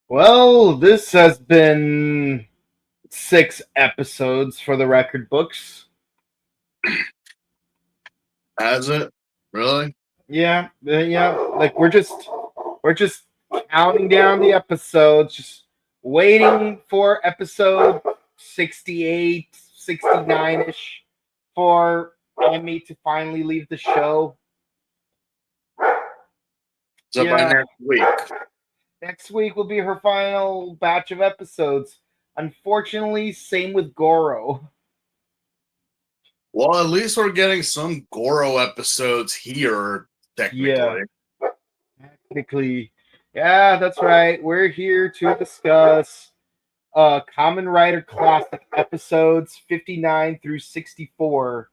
Well, this has been 6 episodes for the record books. Has it? Really? Yeah. Like we're just counting down the episodes, just waiting for episode 68, 69-ish for Emmy to finally leave the show. So by Yeah, next week. next week will be her final batch of episodes. Unfortunately, same with Goro. Well, at least we're getting some Goro episodes here, Yeah. technically. Technically, yeah, that's right. We're here to discuss Kamen Rider Classic episodes 59 through 64.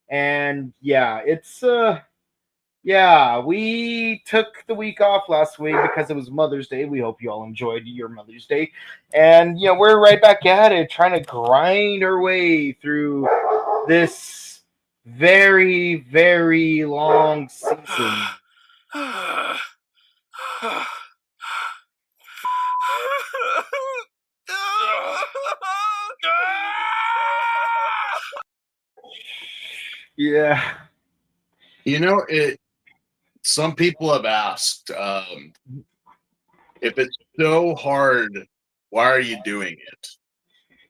And we took the week off last week because it was Mother's Day. We hope you all enjoyed your Mother's Day. And we're right back at it, trying to grind our way through this very, very long season. Yeah. Some people have asked if it's so hard, why are you doing it?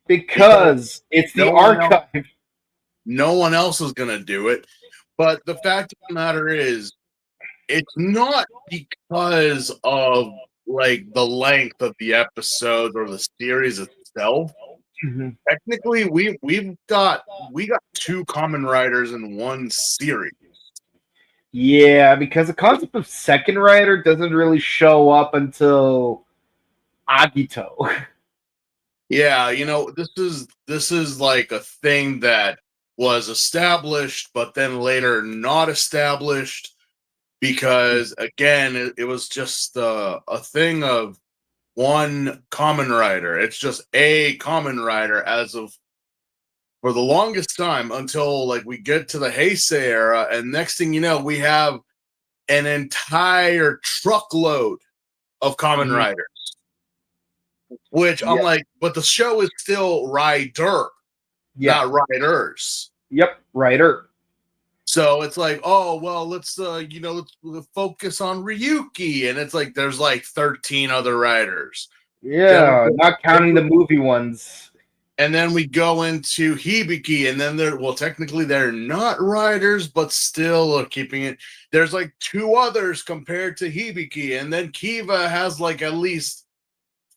Because it's the archive. No one else is going to do it. But the fact of the matter is, it's not because of like the length of the episode or the series itself. Mm-hmm. Technically, we got 2 Kamen Riders in one series. Yeah, because the concept of second rider doesn't really show up until Agito. Yeah, this is like a thing that was established, but then later not established because again, it was just a thing of one Kamen Rider. It's just a Kamen Rider as of for the longest time until like we get to the Heisei era, and next thing you know, we have an entire truckload of Kamen Riders. Which I'm like, but the show is still Rider, not Riders. Yep, Rider. So it's like, oh well, let's focus on Ryuki, and it's like there's like 13 other riders. Yeah, not counting the movie ones. And then we go into Hibiki, and then technically they're not riders, but still keeping it. There's like 2 others compared to Hibiki, and then Kiva has like at least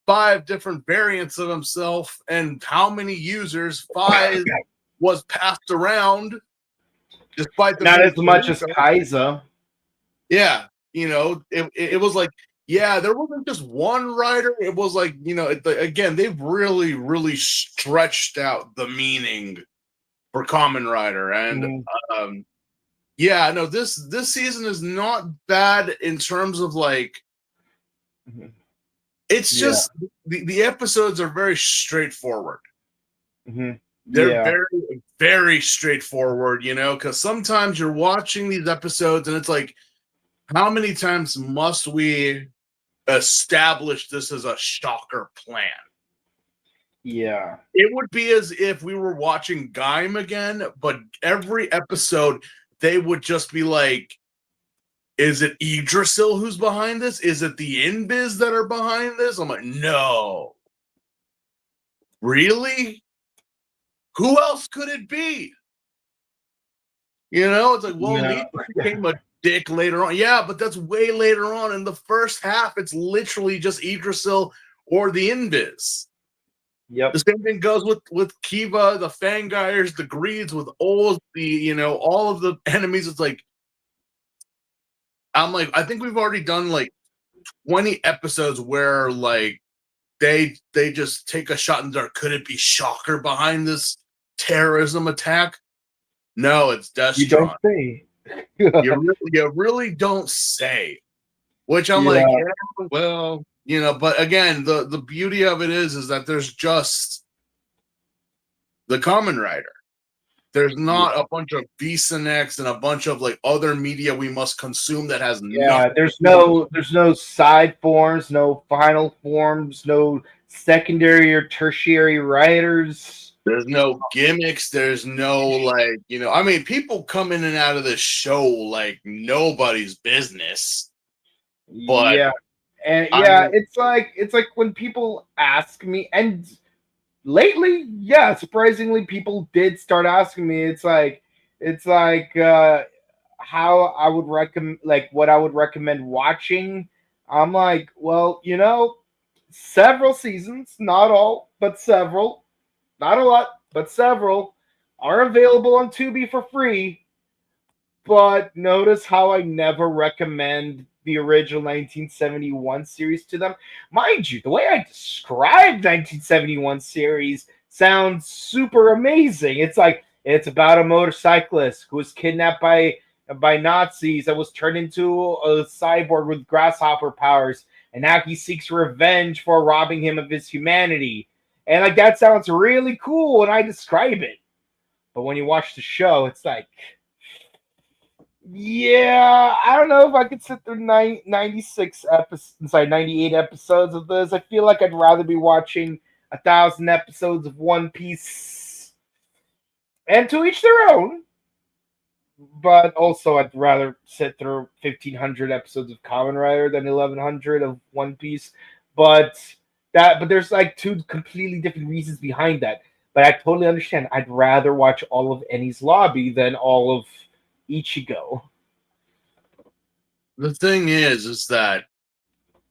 5 different variants of himself, and how many users 5 was passed around, despite the not as much as Kaiza. Yeah, it was like, yeah, there wasn't just one rider. It was like, again, they've really, really stretched out the meaning for Kamen Rider, and this season is not bad in terms of like. It's just the episodes are very straightforward. They're very, very straightforward, because sometimes you're watching these episodes and it's like, how many times must we establish this as a shocker plan? Yeah. It would be as if we were watching Gaim again, but every episode they would just be like, is it Yggdrasil who's behind this? Is it the Invis that are behind this? I'm like, no. Really? Who else could it be? It's like, well, he became a dick later on. Yeah, but that's way later on. In the first half, it's literally just Yggdrasil or the Invis. Yep. The same thing goes with Kiva, the Fangires, the Greeds, with all all of the enemies. It's like, I'm like, I think we've already done like 20 episodes where like they just take a shot in the dark. Could it be Shocker behind this terrorism attack? No, it's Destron. You don't say. you really don't say. Which I'm like, yeah, well, but again, the beauty of it is that there's just the Kamen Rider. There's not a bunch of VSNX and a bunch of like other media we must consume that has Yeah, nothing. there's no side forms, no final forms, no secondary or tertiary writers. There's no gimmicks. There's no like, I mean, people come in and out of this show like nobody's business. But Yeah. And I yeah, mean, it's like when people ask me, and lately, yeah, surprisingly, people did start asking me. It's like how I would recommend, like what I would recommend watching. I'm like, well, several seasons, not all, but several, not a lot, but several, are available on Tubi for free. But notice how I never recommend the original 1971 series to them. Mind you, the way I describe 1971 series sounds super amazing. It's like it's about a motorcyclist who was kidnapped by Nazis and was turned into a cyborg with grasshopper powers, and now he seeks revenge for robbing him of his humanity. And like that sounds really cool when I describe it. But when you watch the show, it's like, yeah, I don't know if I could sit through 96 episodes, 98 episodes of this. I feel like I'd rather be watching 1,000 episodes of One Piece. And to each their own. But also, I'd rather sit through 1,500 episodes of Kamen Rider than 1,100 of One Piece. But there's like two completely different reasons behind that. But I totally understand. I'd rather watch all of Eni's Lobby than all of Ichigo. the thing is that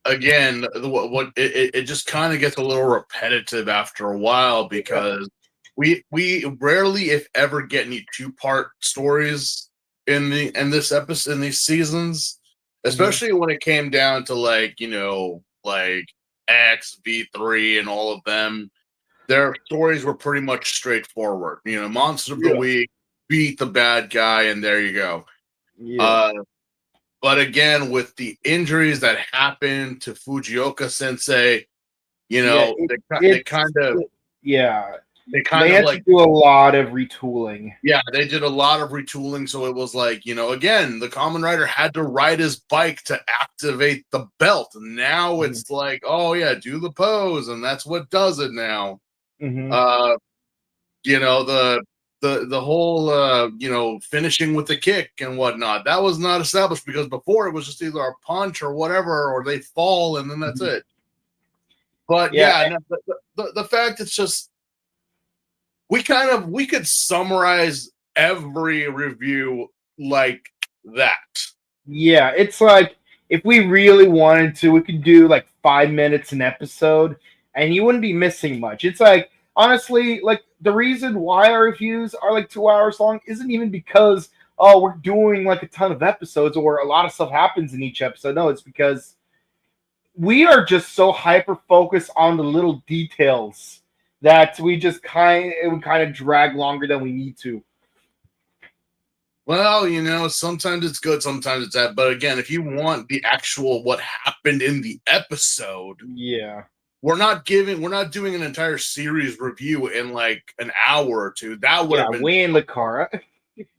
again, what it just kind of gets a little repetitive after a while because we rarely, if ever, get any 2-part stories in this episode in these seasons, especially when it came down to like like X V3 and all of them. Their stories were pretty much straightforward. Monster of the week, beat the bad guy, and there you go. Yeah. But again, with the injuries that happened to Fujioka Sensei, Yeah, they kind of yeah. they They kind of had to like do a lot of retooling. they did a lot of retooling. So it was like again, the Kamen Rider had to ride his bike to activate the belt. Now it's like, oh yeah, do the pose, and that's what does it now. Mm-hmm. Uh, the whole finishing with the kick and whatnot, that was not established because before it was just either a punch or whatever, or they fall and then that's it. But Yeah, no, the fact it's just we could summarize every review like that. yeah. It's like if we really wanted to, we could do like 5 minutes an episode, and you wouldn't be missing much. It's like honestly, like the reason why our reviews are like 2 hours long isn't even because we're doing like a ton of episodes or a lot of stuff happens in each episode. No, it's because we are just so hyper focused on the little details that we just it would kind of drag longer than we need to. Well, sometimes it's good, sometimes it's bad. But again, if you want the actual what happened in the episode, Yeah. we're not doing an entire series review in like an hour or two. That would have been Wayne Lakara.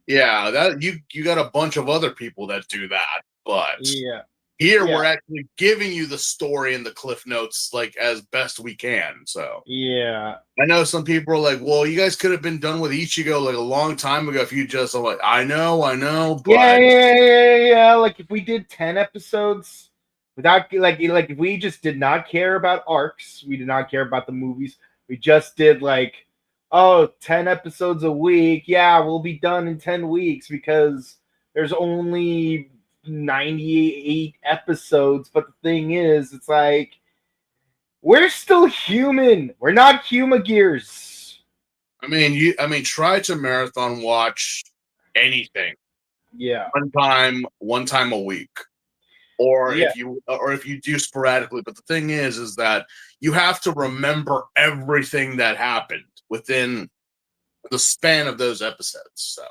yeah. That you got a bunch of other people that do that, but Yeah. here Yeah. we're actually giving you the story and the cliff notes like as best we can. So Yeah. I know some people are like, "Well, you guys could have been done with Ichigo like a long time ago if you just." I'm like, I know, but Yeah. Like if we did 10 episodes without like if we just did not care about arcs, we did not care about the movies. We just did like 10 episodes a week. Yeah, we'll be done in 10 weeks because there's only 98 episodes. But the thing is, it's like we're still human. We're not Humagears. I mean, try to marathon watch anything. Yeah. One time a week. Or Yeah. if you do sporadically, but the thing is that you have to remember everything that happened within the span of those episodes. So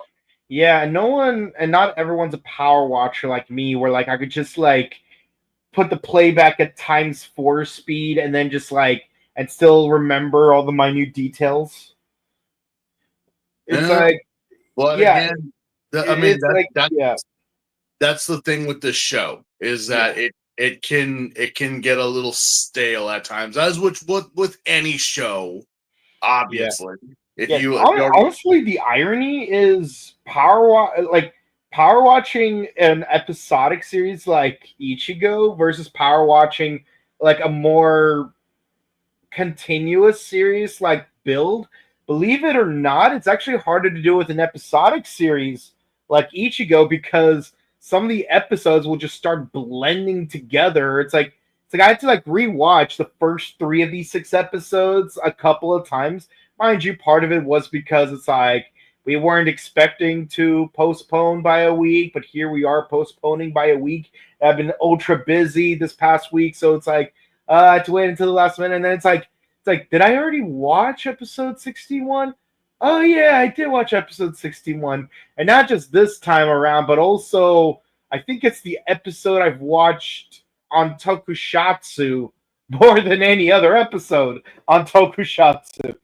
Yeah, not everyone's a power watcher like me, where like I could just like put the playback at ×4 speed and then just like and still remember all the minute details. It's yeah. like But Yeah, again, I mean it's like yeah, that's the thing with this show is yeah, that it can get a little stale at times, as which with any show, yeah. obviously. Yeah, If you already honestly, the irony is power watching an episodic series like Ichigo versus power watching like a more continuous series like Build. Believe it or not, it's actually harder to do with an episodic series like Ichigo because some of the episodes will just start blending together. It's like I had to like rewatch the first three of these six episodes a couple of times. Mind you, part of it was because it's like we weren't expecting to postpone by a week, but here we are postponing by a week. I've been ultra busy this past week, so it's like to wait until the last minute, and then it's like, did I already watch episode 61? Oh yeah, I did watch episode 61. And not just this time around, but also I think it's the episode I've watched on Tokusatsu more than any other episode on Tokusatsu.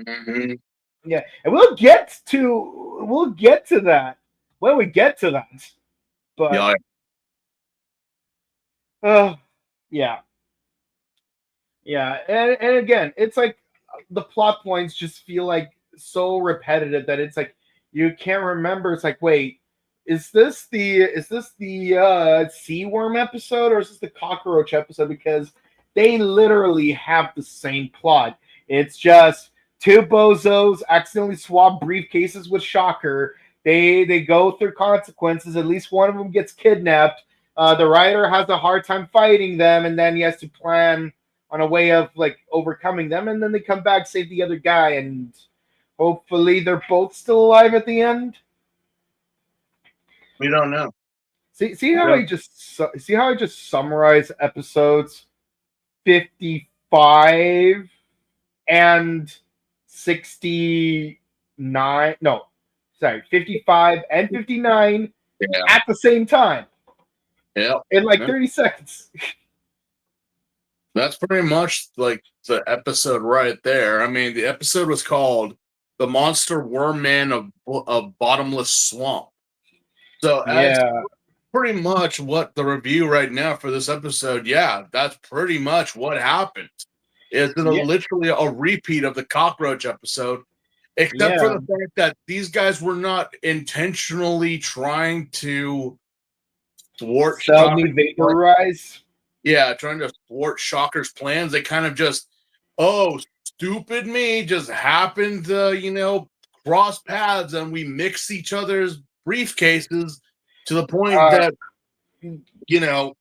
Mhm. Yeah. And we'll get to that when we get to that. But Yeah, uh yeah. Yeah, and again, it's like the plot points just feel like so repetitive that it's like you can't remember. It's like, wait, is this the sea worm episode or is this the cockroach episode? Because they literally have the same plot. It's just two bozos accidentally swap briefcases with Shocker. They go through consequences. At least one of them gets kidnapped. The writer has a hard time fighting them, and then he has to plan on a way of like overcoming them, and then they come back, save the other guy, and hopefully they're both still alive at the end. we don't know. See We how don't. I just summarize episodes 55 and 69. No, sorry, 55 and 59 Yeah, at the same time yeah. in like Yeah. 30 seconds. That's pretty much like the episode right there. I mean, the episode was called "The Monster Worm Man of Bottomless Swamp." So that's Yeah, pretty much what the review right now for this episode. Yeah, that's pretty much what happened. It's yeah, literally a repeat of the cockroach episode, except for yeah. the fact that these guys were not intentionally trying to thwart Sell Shocker. me vaporize. Yeah, trying to thwart Shocker's plans. They kind of just, oh, stupid me, just happened to, cross paths and we mix each other's briefcases to the point Uh, that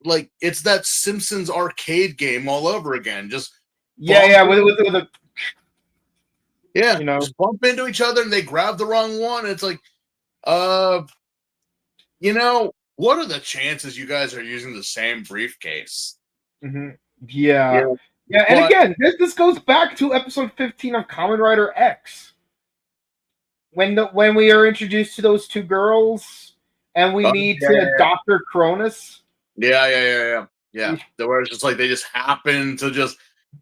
like it's that Simpsons arcade game all over again. Just yeah, bump, yeah, with the yeah, you know. just bump into each other and they grab the wrong one. It's like, uh, what are the chances you guys are using the same briefcase? Mhm. Yeah, Yeah, yeah, and but again, this goes back to episode 15 of Kamen Rider X when we are introduced to those two girls and we oh, meet yeah, Doctor Cronus. yeah. The where it's just like they just happen to just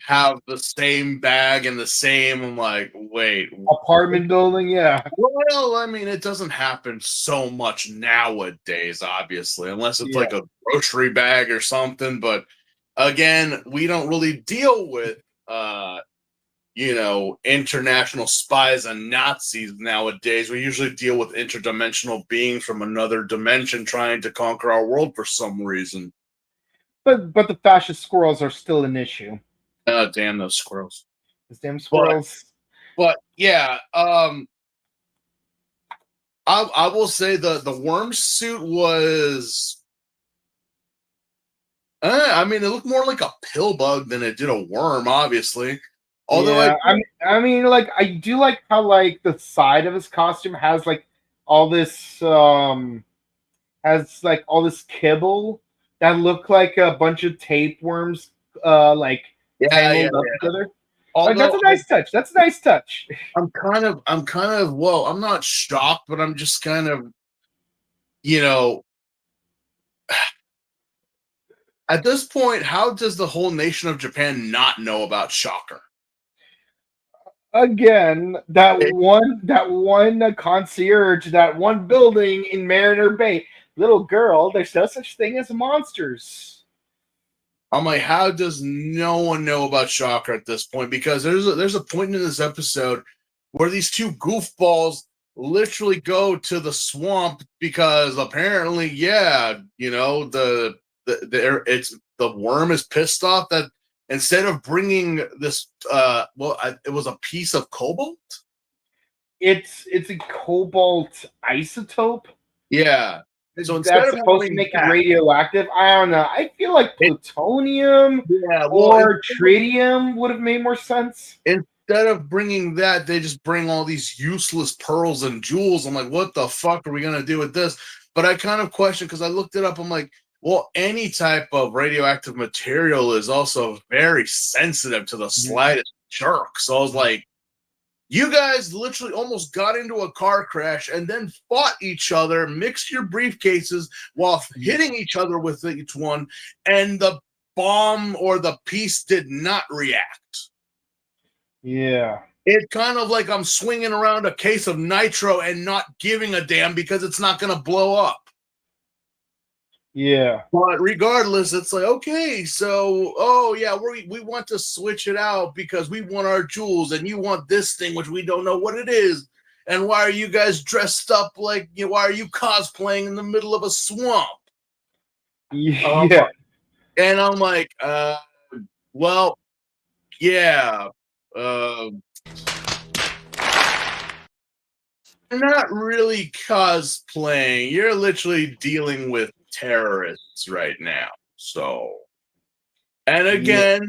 have the same bag and the same. I'm like, wait. Apartment building, yeah, Well, I mean, it doesn't happen so much nowadays, obviously, unless it's yeah. like a grocery bag or something. But again, we don't really deal with international spies and Nazis nowadays. We usually deal with interdimensional beings from another dimension trying to conquer our world for some reason. But the fascist squirrels are still an issue. Oh, damn those squirrels. Those damn But squirrels. but yeah, I will say the worm suit was I mean it looked more like a pill bug than it did a worm, obviously. Although Yeah, I mean, like I do like how like the side of his costume has like all this has like all this kibble that look like a bunch of tapeworms like yeah, yeah. tangled up together. Like that's Although a nice touch. That's a nice touch. I'm kind of well, I'm not shocked, but I'm just kind of, you know, at this point, how does the whole nation of Japan not know about Shocker? again, that one concierge, that one building in Mariner Bay. Little girl, there's no such thing as monsters. I'm like, how does no one know about Shocker at this point? Because there's a point in this episode where these two goofballs literally go to the swamp because apparently, yeah, you know, the worm is pissed off that instead of bringing this, it was a piece of cobalt. It's a cobalt isotope. Yeah. So instead That's of supposed to having make it that, radioactive. I don't know. I feel like plutonium or tritium would have made more sense. Instead of bringing that, they just bring all these useless pearls and jewels. I'm like, what the fuck are we gonna do with this? But I kind of question because I looked it up. I'm like, well, any type of radioactive material is also very sensitive to the slightest jerk. So I was like, you guys literally almost got into a car crash and then fought each other, mixed your briefcases while hitting each other with each one, and the bomb or the piece did not react. Yeah. It's kind of like I'm swinging around a case of nitro and not giving a damn because it's not going to blow up. Yeah. But regardless, it's like, okay, so, oh, yeah, we want to switch it out because we want our jewels and you want this thing, which we don't know what it is. And why are you guys dressed up like, why are you cosplaying in the middle of a swamp? Yeah. And I'm like, well, yeah. You're not really cosplaying. You're literally dealing with terrorists right now. So, and again,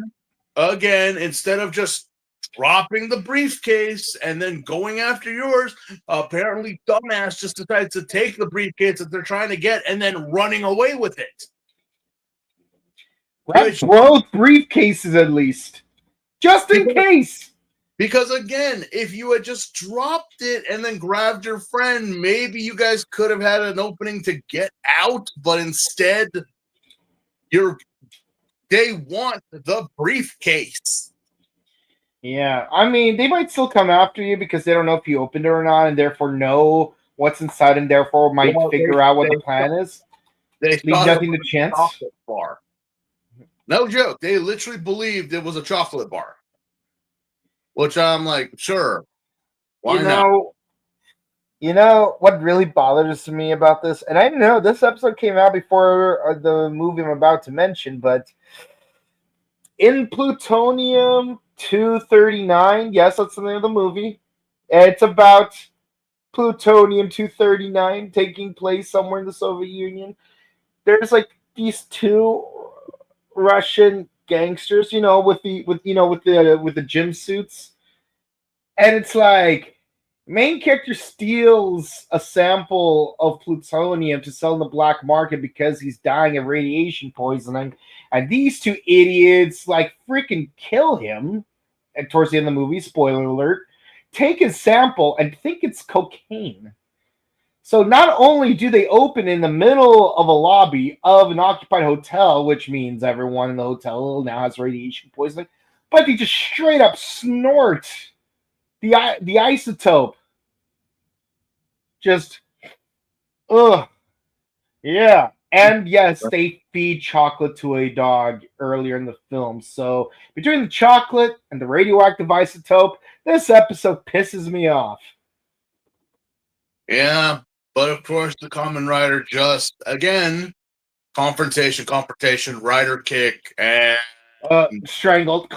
instead of just dropping the briefcase and then going after yours, apparently dumbass just decides to take the briefcase that they're trying to get and then running away with it. Grab both briefcases at least, just in case. Because again, if you had just dropped it and then grabbed your friend, maybe you guys could have had an opening to get out, but instead they want the briefcase. Yeah, I mean, they might still come after you because they don't know if you opened it or not, and therefore know what's inside, and therefore might figure out what the plan is. They leave nothing to chance. Chocolate bar. No joke. They literally believed it was a chocolate bar. Which I'm like, sure. Why not? You know what really bothers me about this, and I know this episode came out before the movie I'm about to mention, but in Plutonium 239, yes, that's the name of the movie. It's about Plutonium 239 taking place somewhere in the Soviet Union. There's like these two Russian gangsters, with the gym suits, and it's like main character steals a sample of plutonium to sell in the black market because he's dying of radiation poisoning, and these two idiots like freaking kill him. And towards the end of the movie, spoiler alert, take his sample and think it's cocaine. So not only do they open in the middle of a lobby of an occupied hotel, which means everyone in the hotel now has radiation poisoning, but they just straight up snort the isotope. Just, yeah. And yes, they feed chocolate to a dog earlier in the film. So between the chocolate and the radioactive isotope, this episode pisses me off. Yeah, but of course the Kamen Rider just, again, confrontation, rider kick, and strangled.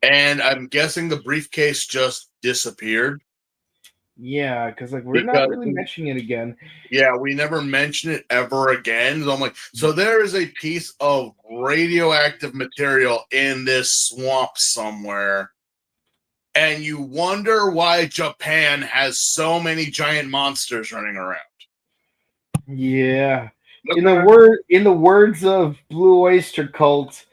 And I'm guessing the briefcase just disappeared. Yeah, because we're not really mentioning it again. Yeah, we never mention it ever again. So I'm like, so there is a piece of radioactive material in this swamp somewhere. And you wonder why Japan has so many giant monsters running around. Yeah. In the words of Blue Oyster Cult,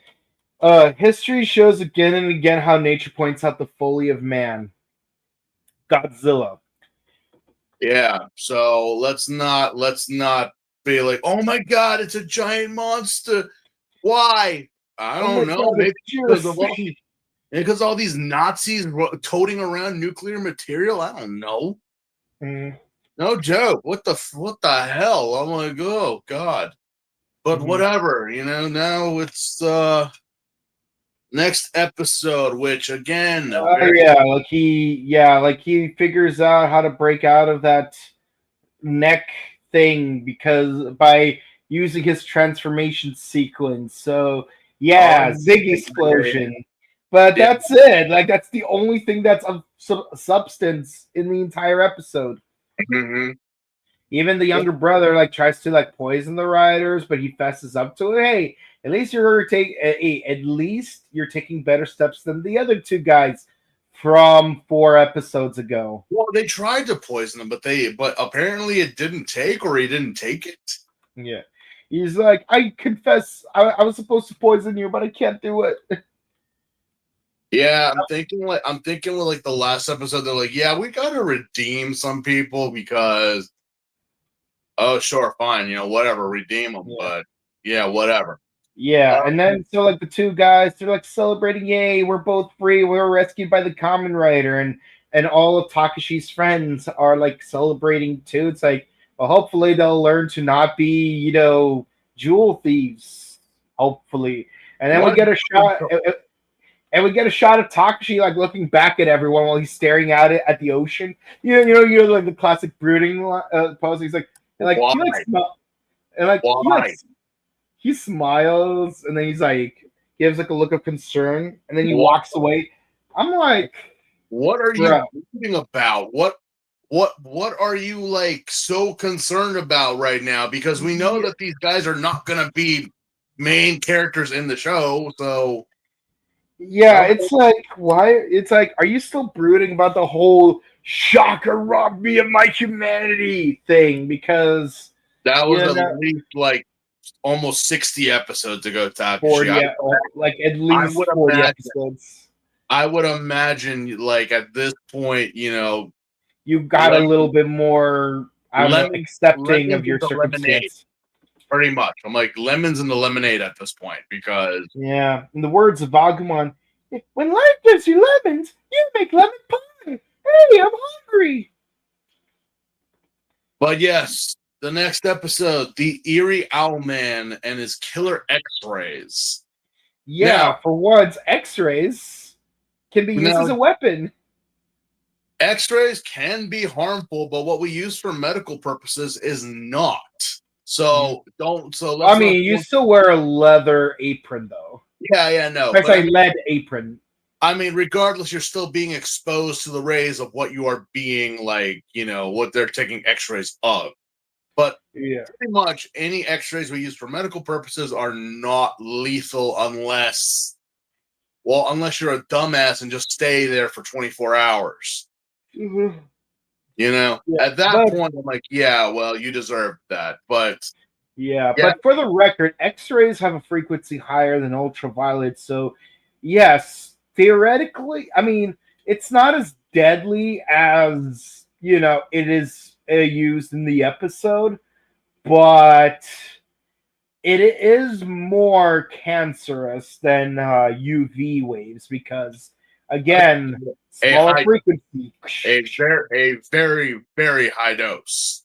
history shows again and again how nature points out the folly of man. Godzilla. Yeah, so let's not be like, oh my god, it's a giant monster. Why? I don't know. Maybe because of all because all these Nazis toting around nuclear material. I don't know. No joke. What the hell? I'm like, oh god. But whatever, now it's next episode, which again, like he figures out how to break out of that neck thing because by using his transformation sequence. So Zig explosion. But that's it. Like that's the only thing that's of substance in the entire episode. Mm-hmm. Even the younger brother tries to poison the riders, but he fesses up to it. Hey, at least you're taking better steps than the other two guys from 4 episodes ago. Well, they tried to poison him, but apparently it didn't take, or he didn't take it. Yeah, he's like, I confess, I was supposed to poison you, but I can't do it. Yeah, I'm thinking with the last episode, they're like, yeah, we gotta redeem some people because, oh sure, fine, whatever, redeem them, but yeah, whatever. Yeah, and then so the two guys, they're celebrating, yay, we're both free, we were rescued by the Kamen Rider, and all of Takashi's friends are celebrating too. It's like, well, hopefully they'll learn to not be, jewel thieves. Hopefully, and then we get a shot. And we get a shot of Takashi looking back at everyone while he's staring at the ocean. The classic brooding pose. He's he smiles and then he's gives a look of concern and then he walks away. I'm like, what are you thinking about? What are you so concerned about right now? Because we know that these guys are not going to be main characters in the show, so. Yeah, it's why? It's are you still brooding about the whole Shocker robbed me of my humanity thing? Because that was at least almost 60 episodes ago, Takashi. 40, at least 40 episodes. I would imagine, at this point, you've got a little bit more, accepting of your circumstance. Pretty much. I'm like, lemons in the lemonade at this point because. Yeah. In the words of Agumon, when life gives you lemons, you make lemon pie. Hey, I'm hungry. But yes, the next episode, the Eerie Owlman and his killer X-rays. Yeah, now, for once, X-rays can be used as a weapon. X-rays can be harmful, but what we use for medical purposes is not. So you still wear a leather apron though. Yeah, no. Lead apron. I mean, regardless, you're still being exposed to the rays of what you are being what they're taking X-rays of. But pretty much any X-rays we use for medical purposes are not lethal unless you're a dumbass and just stay there for 24 hours. Mm-hmm. At that point, I'm like, yeah, well, you deserve that. But but for the record, X-rays have a frequency higher than ultraviolet. So, yes, theoretically, I mean, it's not as deadly as, it is used in the episode, but it is more cancerous than UV waves because, again, smaller frequency. A very, very high dose.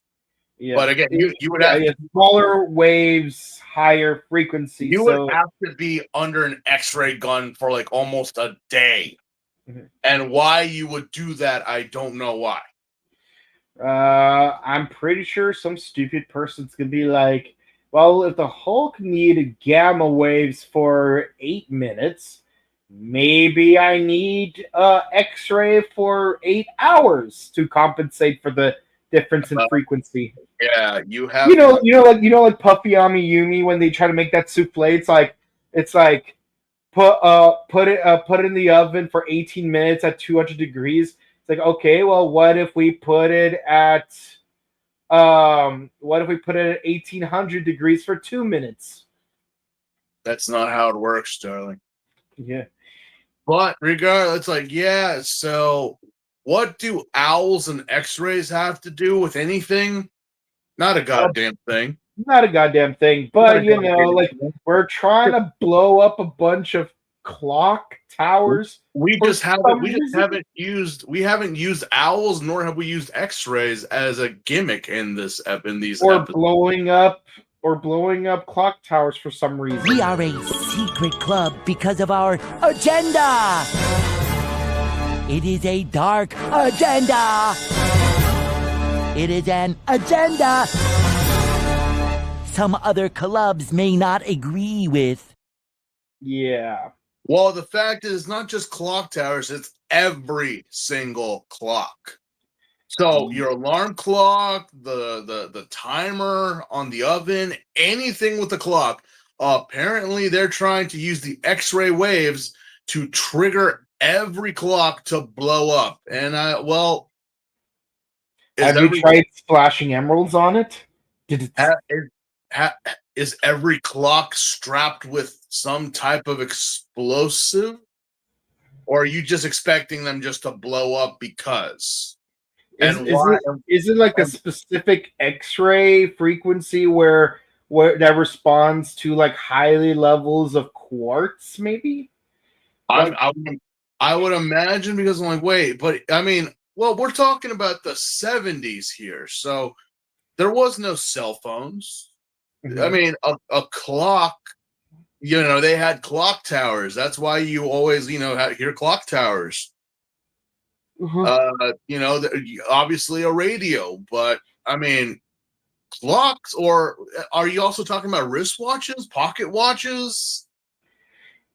Yeah. But again, you would have smaller waves, higher frequency. You would have to be under an X-ray gun for almost a day. Mm-hmm. And why you would do that, I don't know why. I'm pretty sure some stupid person's gonna be like, well, if the Hulk needed gamma waves for 8 minutes, maybe I need X-ray for 8 hours to compensate for the difference in frequency. Yeah, you have. Like Puffy Ami Yumi when they try to make that souffle. It's like put it in the oven for 18 minutes at 200 degrees. It's like, okay, well, what if we put it at 1800 degrees for 2 minutes? That's not how it works, darling. Yeah. But regardless, so what do owls and X-rays have to do with anything? Not a goddamn thing. Not a goddamn thing. But, we're trying to blow up a bunch of clock towers. We For just haven't some we just reason. haven't used owls, nor have we used X-rays as a gimmick in these episodes. blowing up clock towers for some reason. We are a secret club because of our agenda. It is a dark agenda. It is an agenda some other clubs may not agree with. Yeah. Well, the fact is, it's not just clock towers, it's every single clock. So your alarm clock, the timer on the oven, anything with the clock, apparently they're trying to use the X-ray waves to trigger every clock to blow up. And have you tried splashing emeralds on it? Is every clock strapped with some type of explosive? Or are you just expecting them just to blow up because? Is it like a specific X-ray frequency where that responds to like highly levels of quartz, maybe? I would imagine, because I'm like, wait, but I mean, well, we're talking about the 70s here, so there was no cell phones. Mm-hmm. I mean, a clock, they had clock towers. That's why you always, hear clock towers. Mm-hmm. Obviously a radio, but I mean, clocks, or are you also talking about wristwatches, pocket watches?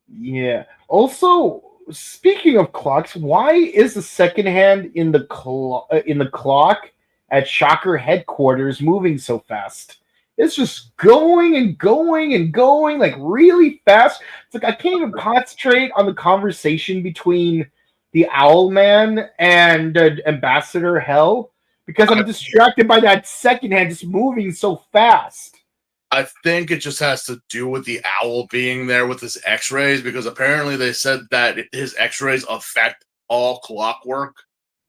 Yeah. Also, speaking of clocks, why is the second hand in the clock at Shocker headquarters moving so fast? It's just going and going and going like really fast. It's like I can't even concentrate on the conversation between the Owl Man and Ambassador Hell because I'm distracted by that second hand just moving so fast. I think it just has to do with the owl being there with his X-rays, because apparently they said that his X-rays affect all clockwork.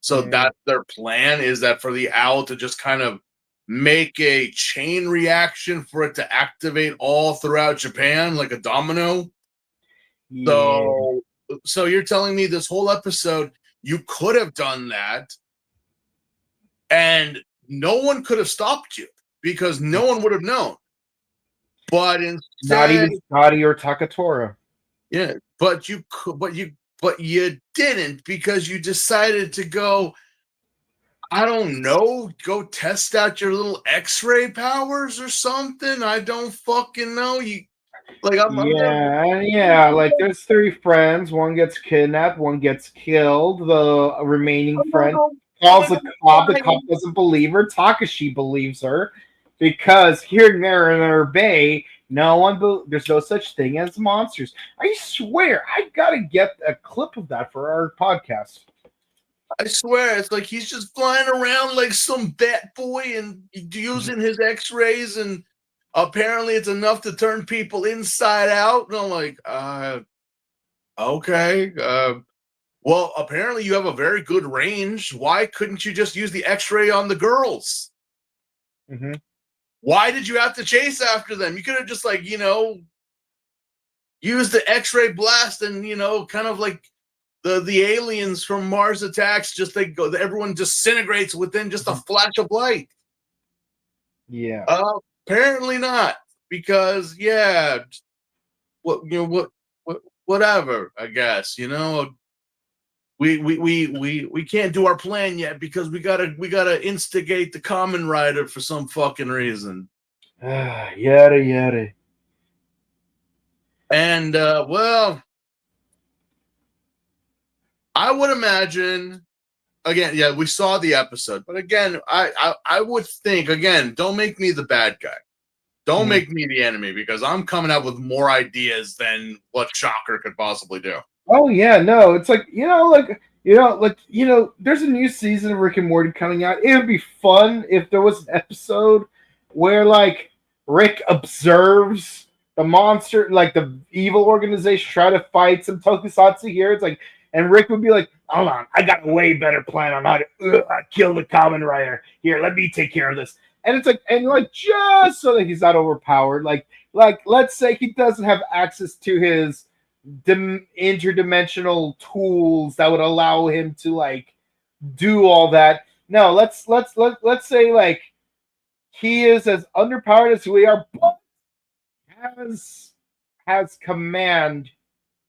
So that's their plan, is that for the owl to just kind of make a chain reaction for it to activate all throughout Japan like a domino. Yeah. So you're telling me this whole episode you could have done that and no one could have stopped you because no one would have known. But instead, not even Scotty or Takatora. Yeah, but you didn't, because you decided to go, I don't know, go test out your little X-ray powers or something. I don't fucking know. Like there's 3 friends. One gets kidnapped. One gets killed. The remaining friend calls the cop. The cop doesn't believe her. Takashi believes her because here and there in their bay, there's no such thing as monsters. I swear, I gotta get a clip of that for our podcast. I swear, it's like he's just flying around like some bat boy and using his X-rays, and apparently it's enough to turn people inside out. And I'm like, okay. Well, apparently you have a very good range. Why couldn't you just use the X-ray on the girls? Mm-hmm. Why did you have to chase after them? You could have just used the X-ray blast and, kind of like the aliens from Mars Attacks, just everyone disintegrates within just a flash of light. Yeah. Apparently not, because whatever, I guess, we can't do our plan yet because we gotta instigate the Kamen Rider for some fucking reason. Yada. And I would imagine, again, we saw the episode, but again, I would think, again, don't make me the bad guy. Don't make me the enemy, because I'm coming up with more ideas than what Shocker could possibly do. Oh yeah, no, it's like there's a new season of Rick and Morty coming out. It would be fun if there was an episode where like Rick observes the monster, like the evil organization, try to fight some tokusatsu here. It's like, and Rick would be like, "Hold on, I got a way better plan on how to kill the Kamen Rider. Here, let me take care of this." And it's like, just so that he's not overpowered. Like let's say he doesn't have access to his interdimensional tools that would allow him to like do all that. No, let's say like he is as underpowered as we are, but has command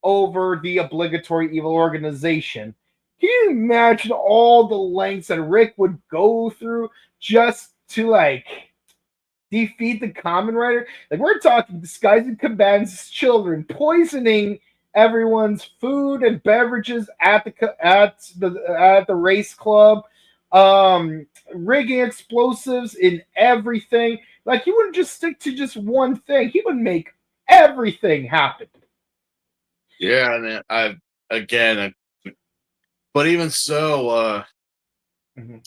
over the obligatory evil organization. Can you imagine all the lengths that Rick would go through just to like defeat the Kamen Rider? Like we're talking disguising commands children, poisoning everyone's food and beverages at the race club, rigging explosives in everything. Like he wouldn't just stick to just one thing. He would make everything happen. Yeah, and but even so, Mhm.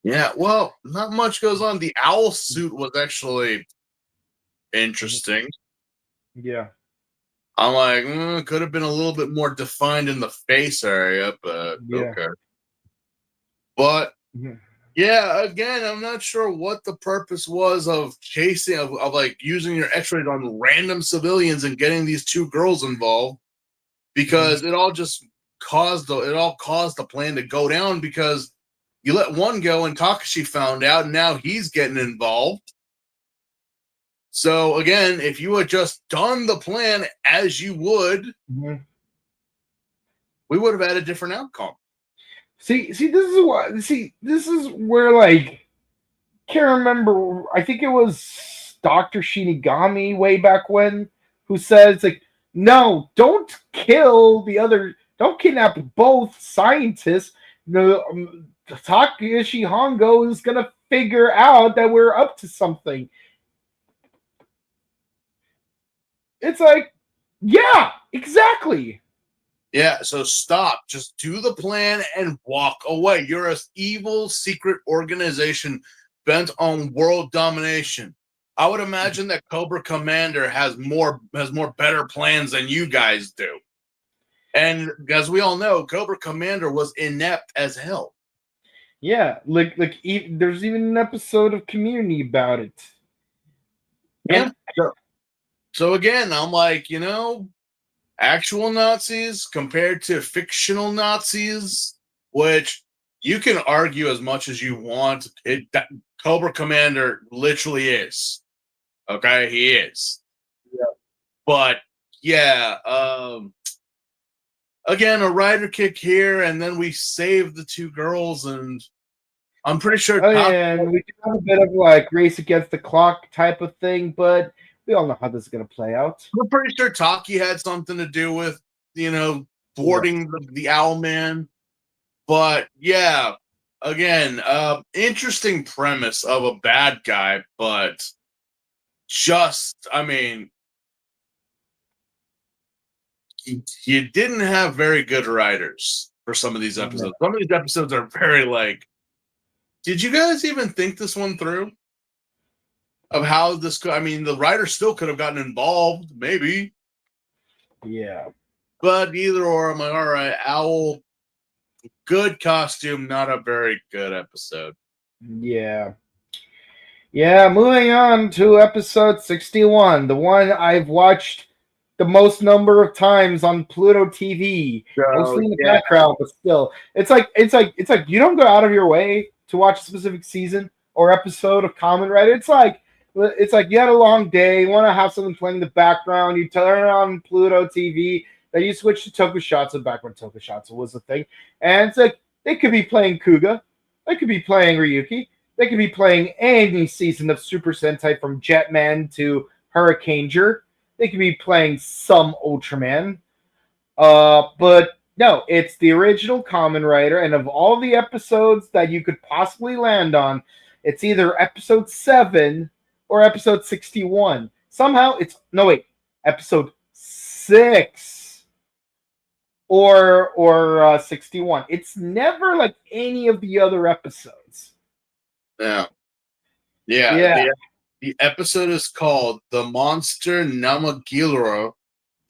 yeah, well, not much goes on. The owl suit was actually interesting. Yeah. I'm like, could have been a little bit more defined in the face area, but Yeah. okay. But Mhm. yeah, again, I'm not sure what the purpose was of chasing, of like using your X-rays on random civilians and getting these two girls involved, because it all caused the plan to go down, because you let one go and Takashi found out, and now he's getting involved. So again, if you had just done the plan as you would, Mhm. we would have had a different outcome. See, this is where like can't remember. I think it was Doctor Shinigami way back when who says like, no, don't kill the other, don't kidnap both scientists. The Takashi Hongo is gonna figure out that we're up to something. It's like, yeah, exactly. Yeah, so stop. Just do the plan and walk away. You're an evil secret organization bent on world domination. I would imagine that Cobra Commander has more better plans than you guys do. And as we all know, Cobra Commander was inept as hell. Yeah, there's even an episode of Community about it. Yeah. And So again, I'm like, actual Nazis compared to fictional Nazis, which you can argue as much as you want. Cobra Commander literally is. Okay, he is. Yeah. But yeah, again, a rider kick here, and then we save the two girls, and I'm pretty sure. Oh yeah, and we do have a bit of like race against the clock type of thing, but we all know how this is gonna play out. I'm pretty sure Taki had something to do with, thwarting the Owl Man. But yeah, again, interesting premise of a bad guy, but I mean, you didn't have very good writers for some of these episodes. Some of these episodes are very like, did you guys even think this one through? Of how this could, I mean, the writer still could have gotten involved, maybe. Yeah. But either or, I'm like, all right, Owl, good costume, not a very good episode. Yeah. Yeah, moving on to episode 61, the one I've watched the most number of times on Pluto TV. Mostly in the background, but still. It's like you don't go out of your way to watch a specific season or episode of Kamen Rider. It's like you had a long day, you want to have something playing in the background, you turn on Pluto TV, then you switch to Tokusatsu back when Tokusatsu was a thing. And it's like they could be playing Kuga, they could be playing Ryuki. They could be playing any season of Super Sentai from Jetman to Hurricaneger. They could be playing some Ultraman. But no, it's the original Kamen Rider, and of all the episodes that you could possibly land on, it's either episode 7 or episode 61. Somehow it's episode 6 or 61. It's never like any of the other episodes. Yeah. The episode is called The Monster Namagilro,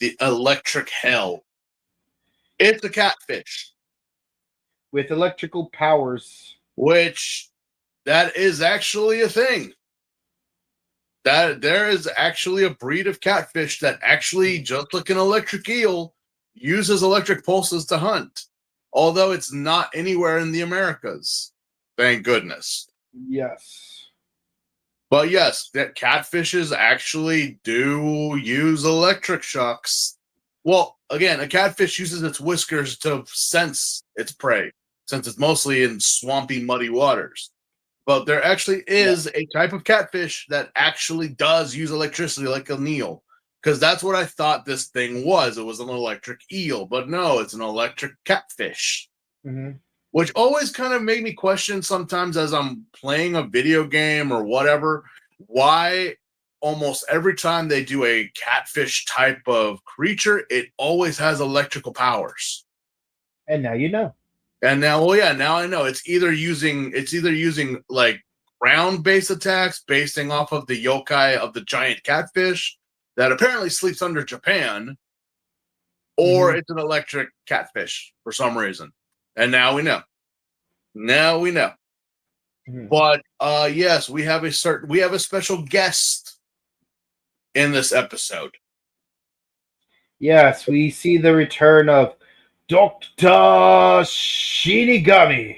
the Electric Hell. It's a catfish. With electrical powers. Which, that is actually a thing. that there is actually a breed of catfish that actually, just like an electric eel, uses electric pulses to hunt. Although it's not anywhere in the Americas. Thank goodness. Yes. But yes, that catfishes actually do use electric shocks. Well, again, a catfish uses its whiskers to sense its prey, since it's mostly in swampy, muddy waters. But there actually is a type of catfish that actually does use electricity, like an eel. Because that's what I thought this thing was. It was an electric eel. But no, it's an electric catfish. Mm-hmm. Which always kind of made me question sometimes as I'm playing a video game or whatever, why almost every time they do a catfish type of creature, it always has electrical powers. And now you know. And now, well, yeah, now I know it's either using like ground-based attacks basing off of the yokai of the giant catfish that apparently sleeps under Japan, or it's an electric catfish for some reason. And now we know. Now we know. Mm-hmm. But yes, we have a special guest in this episode. Yes, we see the return of Dr. Shinigami.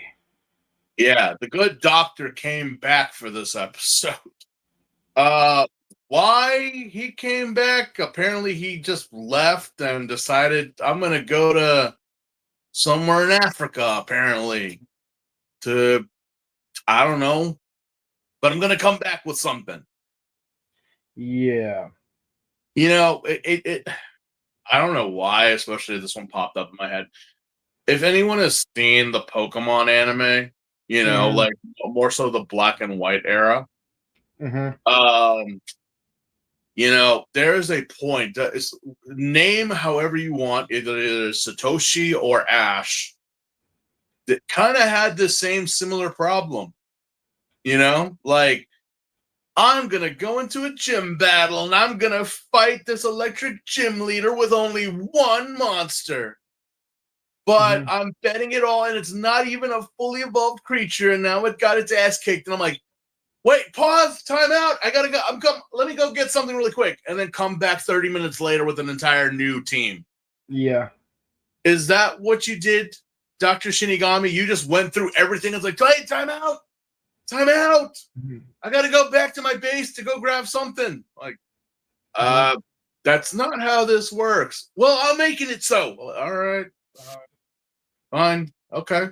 Yeah, the good doctor came back for this episode. Why he came back? Apparently he just left and decided I'm gonna go to somewhere in Africa, apparently. To I don't know. But I'm gonna come back with something. Yeah. You know, it I don't know why, especially this one popped up in my head. If anyone has seen the Pokemon anime, you know, like more so the black and white era, you know, there is a point that is name however you want, either Satoshi or Ash, that kind of had the same similar problem. You know, like I'm gonna go into a gym battle and I'm gonna fight this electric gym leader with only one monster. But I'm betting it all, and it's not even a fully evolved creature, and now it got its ass kicked. And I'm like, wait, pause, time out. I gotta go. Let me go get something really quick, and then come back 30 minutes later with an entire new team. Yeah. Is that what you did, Dr. Shinigami? You just went through everything. It's like, hey, time out. Time out. I gotta go back to my base to go grab something. Like, that's not how this works. Well, I'm making it so. All right. Fine. Okay.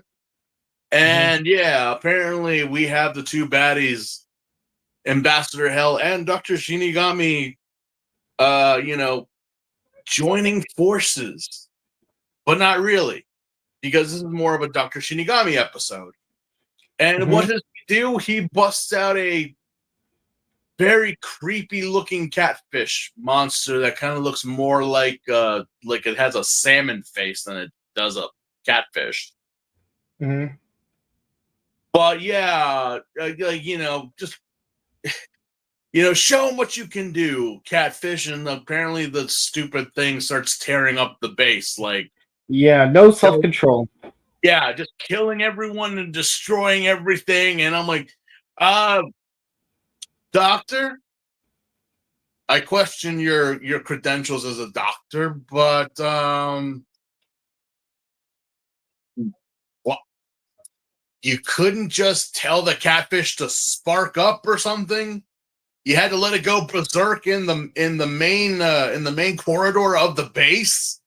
And yeah, apparently we have the two baddies, Ambassador Hell and Dr. Shinigami, you know, joining forces. But not really. Because this is more of a Dr. Shinigami episode. And what does he do? He busts out a very creepy looking catfish monster that kind of looks more like it has a salmon face than it does a catfish. But yeah, like, you know, just you know, show them what you can do, catfish, and apparently the stupid thing starts tearing up the base. Like, yeah, no self-control. Yeah, just killing everyone and destroying everything, and I'm like, doctor, I question your credentials as a doctor, but what? You couldn't just tell the catfish to spark up or something? You had to let it go berserk in the main corridor of the base?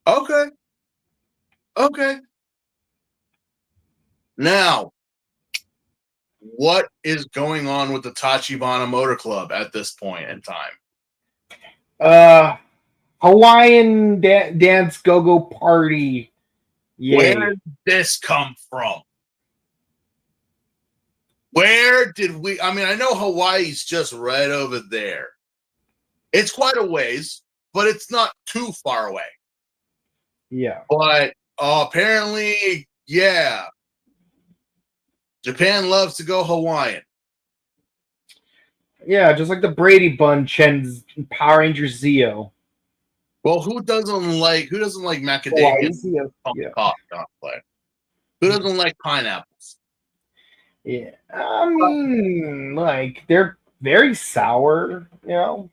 Okay. Now, what is going on with the Tachibana Motor Club at this point in time? Hawaiian dance go-go party. Yay. Where did this come from? Where did we... I mean, I know Hawaii's just right over there. It's quite a ways, but it's not too far away. Yeah. But apparently, yeah. Japan loves to go Hawaiian. Yeah, just like the Brady Bunch and Power Rangers Zeo. Well, who doesn't like macadamia? Yeah. Who doesn't like pineapples? Yeah, I mean, like they're very sour, you know.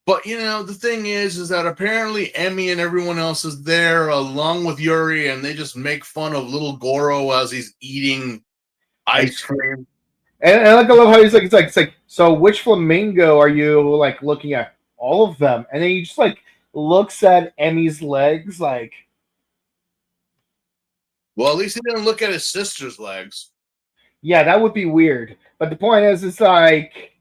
But the thing is that apparently Emmy and everyone else is there along with Yuri, and they just make fun of little Goro as he's eating ice cream. And like I love how it's like so which flamingo are you like looking at? All of them, and then he just like looks at Emmy's legs, like Well, at least he didn't look at his sister's legs. yeah, that would be weird. But the point is, it's like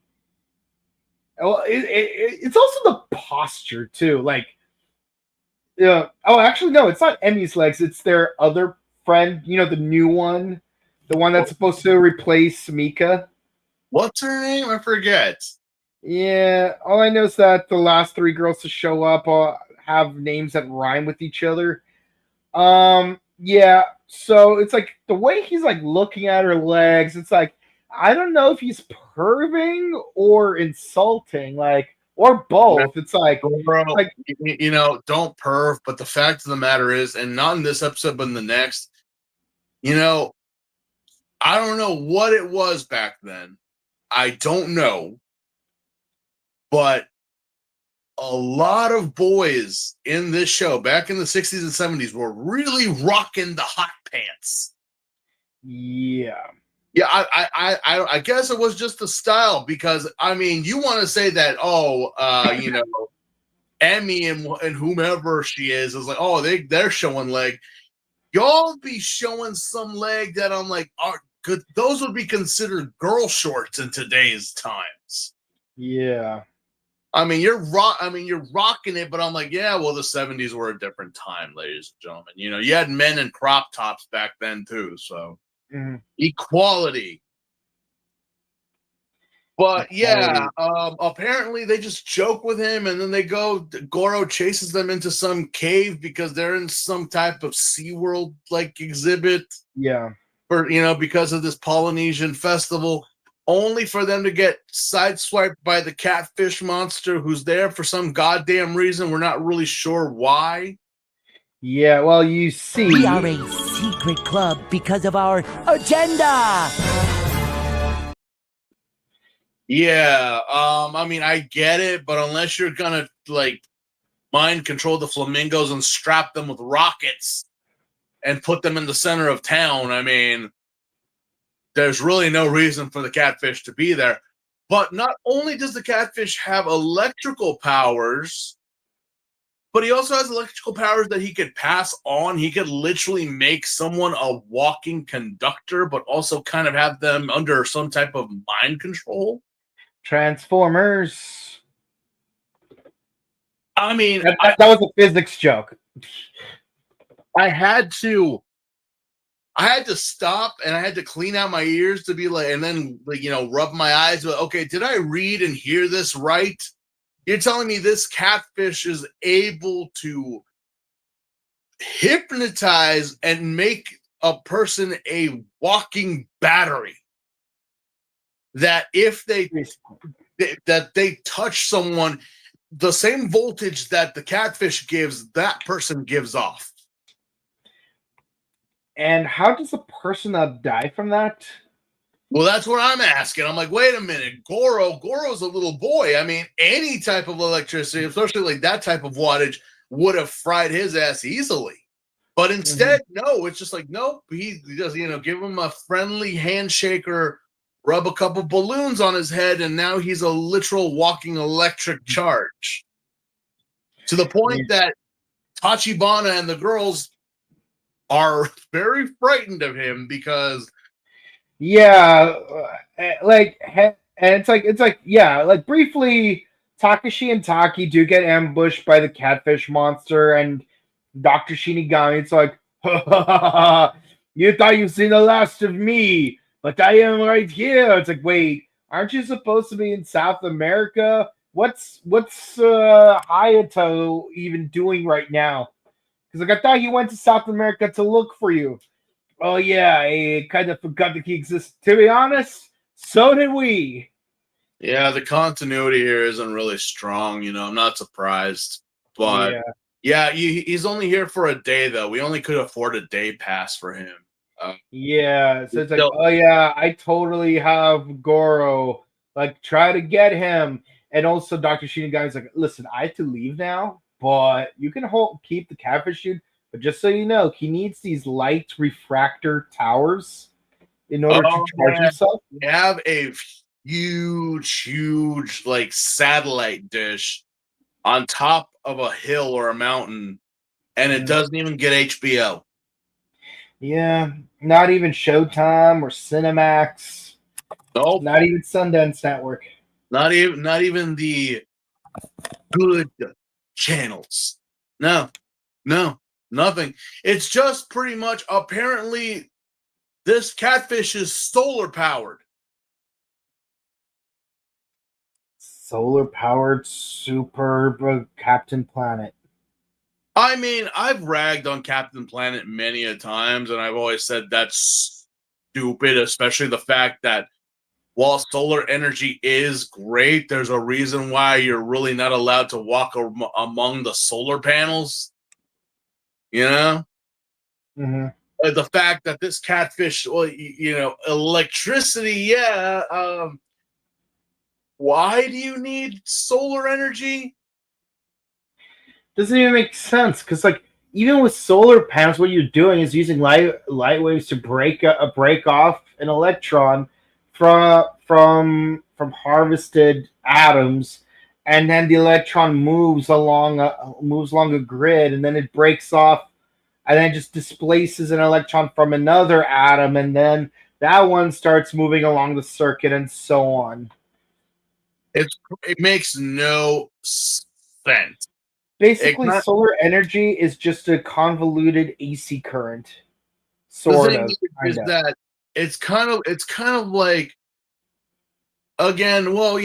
well, it's also the posture too, like yeah. Oh, actually, no, it's not Emmy's legs. It's their other friend. You know, the new one, the one that's supposed to replace Mika. What's her name? I forget. Yeah, all I know is that the last three girls to show up have names that rhyme with each other. Yeah. So it's like the way he's like looking at her legs. It's like I don't know if he's perving or insulting, like or both. It's like Bro, don't perv. But the fact of the matter is, and not in this episode, but in the next, I don't know what it was back then. I don't know. But a lot of boys in this show back in the 60s and 70s were really rocking the hot pants. Yeah. Yeah, I guess it was just the style because I mean you want to say that Emmy and whomever she is like they're showing leg. Y'all be showing some leg that I'm like are good. Those would be considered girl shorts in today's times. Yeah. I mean you're rocking it, but I'm like yeah, well the 70s were a different time, ladies and gentlemen. You had men in crop tops back then too, so. Mm-hmm. Equality. But yeah, apparently they just joke with him and then Goro chases them into some cave because they're in some type of SeaWorld like exhibit. Yeah. Because of this Polynesian festival, only for them to get sideswiped by the catfish monster who's there for some goddamn reason. We're not really sure why. Yeah, well, you see, We are a secret club because of our agenda. Yeah, I mean, I get it, but unless you're gonna like mind control the flamingos and strap them with rockets and put them in the center of town, I mean, there's really no reason for the catfish to be there. But not only does the catfish have electrical powers, but he also has electrical powers that he could pass on. He could literally make someone a walking conductor, but also kind of have them under some type of mind control. Transformers. I mean, that was a physics joke. I had to stop and I had to clean out my ears to be like, and then rub my eyes. But okay, did I read and hear this right? You're telling me this catfish is able to hypnotize and make a person a walking battery that if they touch someone, the same voltage that the catfish gives, that person gives off. And how does a person not die from that? Well, that's what I'm asking. I'm like, wait a minute, Goro's a little boy. I mean, any type of electricity, especially like that type of wattage, would have fried his ass easily. But instead, no, it's just like, nope, he does, give him a friendly handshake or rub a couple balloons on his head, and now he's a literal walking electric charge. To the point that Tachibana and the girls are very frightened of him because yeah, and it's like yeah, like briefly Takashi and Taki do get ambushed by the catfish monster and Dr. Shinigami. It's like you thought you've seen the last of me, but I am right here. It's like, wait, aren't you supposed to be in South America? What's Hayato even doing right now? Because like I thought he went to South America to look for you. Oh yeah, I kind of forgot that he exists. To be honest, so did we. Yeah, the continuity here isn't really strong. I'm not surprised, but yeah, he's only here for a day though. We only could afford a day pass for him. Yeah, so it's like, So, oh yeah, I totally have Goro. Like, try to get him. And also, Dr. Shinigami's like, listen, I have to leave now, but you can keep the catfish dude. But just so you know, he needs these light refractor towers in order to charge yeah, himself. we have a huge, like satellite dish on top of a hill or a mountain, and it doesn't even get HBO. Yeah, not even Showtime or Cinemax, Nope, not even Sundance Network. not even the good channels. No, no, nothing. It's just pretty much apparently this catfish is solar powered. Solar powered super Captain Planet. I mean, I've ragged on Captain Planet many a times, and I've always said that's stupid, especially the fact that while solar energy is great, there's a reason why you're really not allowed to walk among the solar panels. You know? Mm-hmm. The fact that this catfish, well, electricity, yeah. Why do you need solar energy? Doesn't even make sense because, like, even with solar panels, what you're doing is using light waves to break off an electron from harvested atoms, and then the electron moves along a grid, and then it breaks off, and then just displaces an electron from another atom, and then that one starts moving along the circuit, and so on. It makes no sense. Basically, solar energy is just a convoluted AC current. The Sort thing of, is kind of. that it's kind of like, again, well,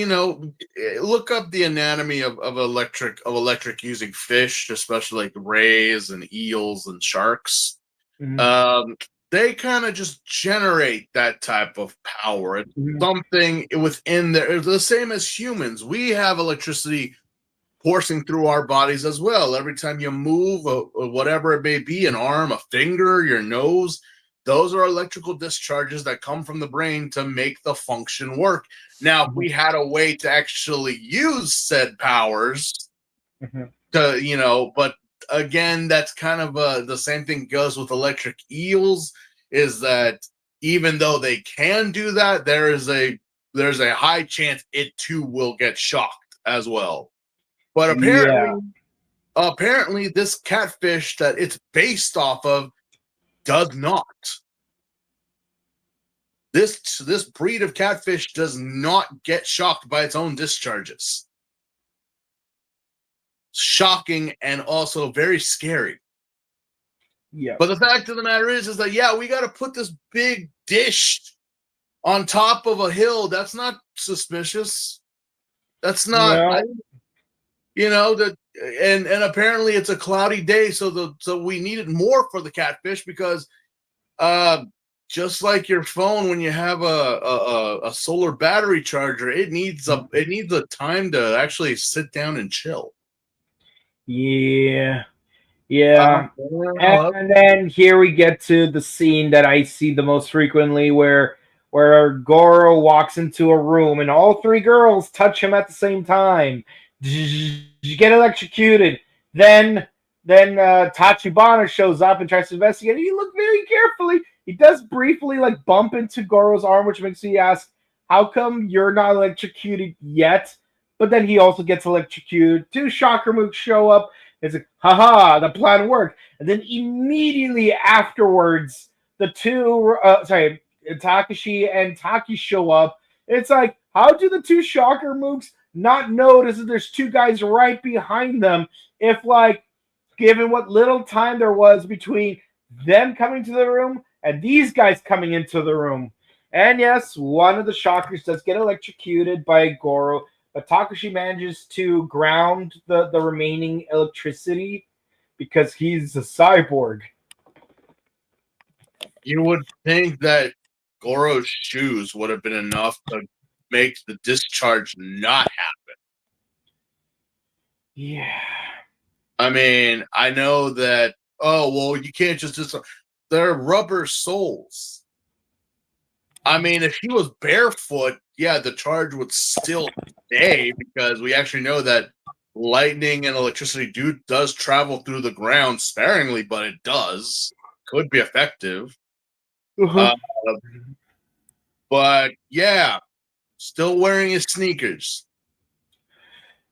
look up the anatomy of electric using fish, especially like rays and eels and sharks. Mm-hmm. They kind of just generate that type of power. It's Mm-hmm. something within there. It's the same as humans. We have electricity coursing through our bodies as well. Every time you move, or whatever it may be, an arm, a finger, your nose, those are electrical discharges that come from the brain to make the function work. Now, if we had a way to actually use said powers Mm-hmm. but again, that's kind of the same thing goes with electric eels, is that even though they can do that, there's a high chance it too will get shocked as well. But Yeah. apparently this catfish that it's based off of does not. This breed of catfish does not get shocked by its own discharges. Shocking and also very scary. Yeah. But the fact of the matter is that, yeah, we got to put this big dish on top of a hill. That's not suspicious. That's not, No. that, and apparently it's a cloudy day, so we needed more for the catfish because, just like your phone, when you have a solar battery charger, it needs a time to actually sit down and chill. Yeah. Yeah. And then here we get to the scene that I see the most frequently where Goro walks into a room and all three girls touch him at the same time. You get electrocuted. Then Tachibana shows up and tries to investigate. You look very carefully. He does briefly like bump into Goro's arm, which makes me ask, how come you're not electrocuted yet? But then he also gets electrocuted. Two shocker mooks show up. It's like, haha, the plan worked. And then immediately afterwards, the two, Takashi and Taki show up. It's like, how do the two shocker mooks not notice that there's two guys right behind them? If, like, given what little time there was between them coming to the room and these guys coming into the room. And yes, one of the shockers does get electrocuted by Goro, but Takashi manages to ground the remaining electricity because he's a cyborg. You would think that Goro's shoes would have been enough to make the discharge not happen. Yeah. I mean, I know that, oh, well, you can't just they're rubber soles. I mean, if he was barefoot, yeah, the charge would still stay because we actually know that lightning and electricity does travel through the ground sparingly, but it does. Could be effective. Uh-huh. But yeah, still wearing his sneakers.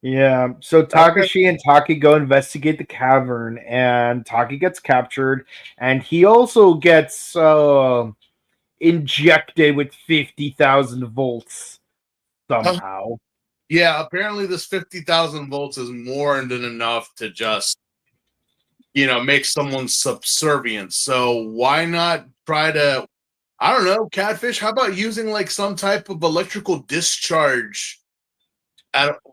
Yeah, so Takashi and Taki go investigate the cavern, and Taki gets captured, and he also gets injected with 50,000 volts somehow. Yeah, apparently this 50,000 volts is more than enough to just, make someone subservient. So why not try to, I don't know, Catfish, how about using like some type of electrical discharge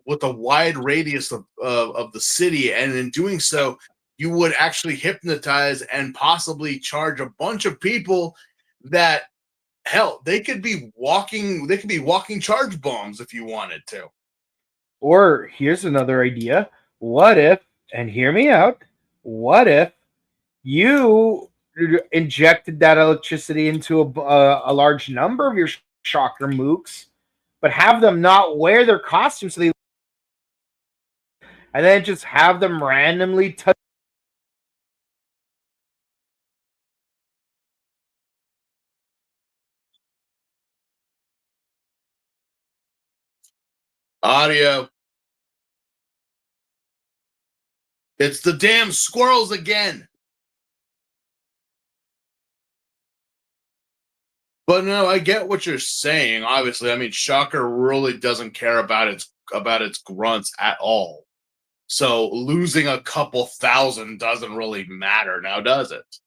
with a wide radius of the city, and in doing so, you would actually hypnotize and possibly charge a bunch of people that, hell, they could be walking charge bombs if you wanted to. Or here's another idea. What if, and hear me out, what if you injected that electricity into a large number of your shocker mooks, but have them not wear their costumes, so and then just have them randomly touch. Audio. It's the damn squirrels again. But no, I get what you're saying. Obviously, I mean, Shocker really doesn't care about its grunts at all. So losing a couple thousand doesn't really matter now, does it?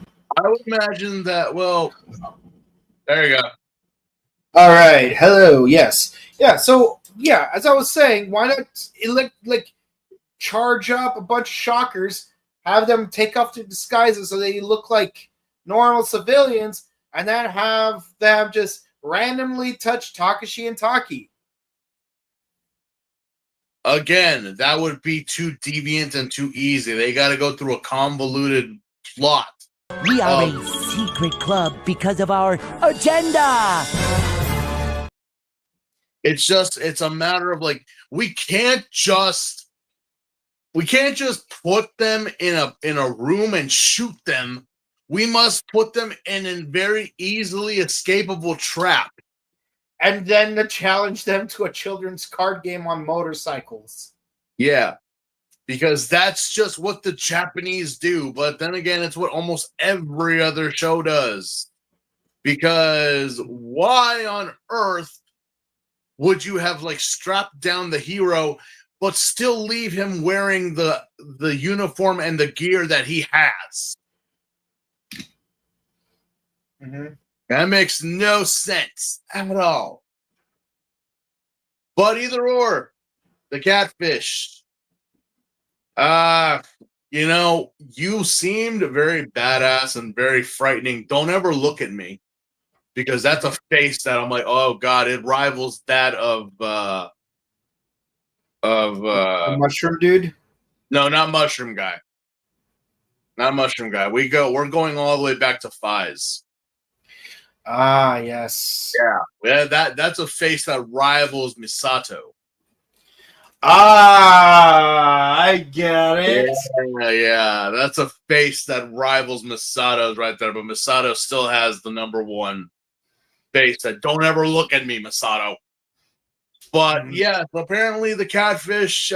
I would imagine that. Well, there you go. All right. Hello. Yes. Yeah. So yeah, as I was saying, why not charge up a bunch of shockers, have them take off their disguises so they look like normal civilians, and then have them just randomly touch Takashi and Taki. Again, that would be too deviant and too easy. They got to go through a convoluted plot. We are a secret club because of our agenda. It's a matter of like, we can't just put them in a room and shoot them. We must put them in a very easily escapable trap. And then to challenge them to a children's card game on motorcycles. Yeah, because that's just what the Japanese do. But then again, it's what almost every other show does. Because why on earth would you have like strapped down the hero but still leave him wearing the uniform and the gear that he has? Mm-hmm. That makes no sense at all. But either or, the Catfish. You seemed very badass and very frightening. Don't ever look at me, because that's a face that I'm like, oh god, it rivals that of the Mushroom Dude. No, not Mushroom Guy. Not Mushroom Guy. We're going all the way back to Fies. Ah, yes. Yeah, that's a face that rivals Misato. Ah, I get it. Yeah, that's a face that rivals Misato's right there, but Misato still has the number one face that don't ever look at me, Misato. But yeah, apparently the Catfish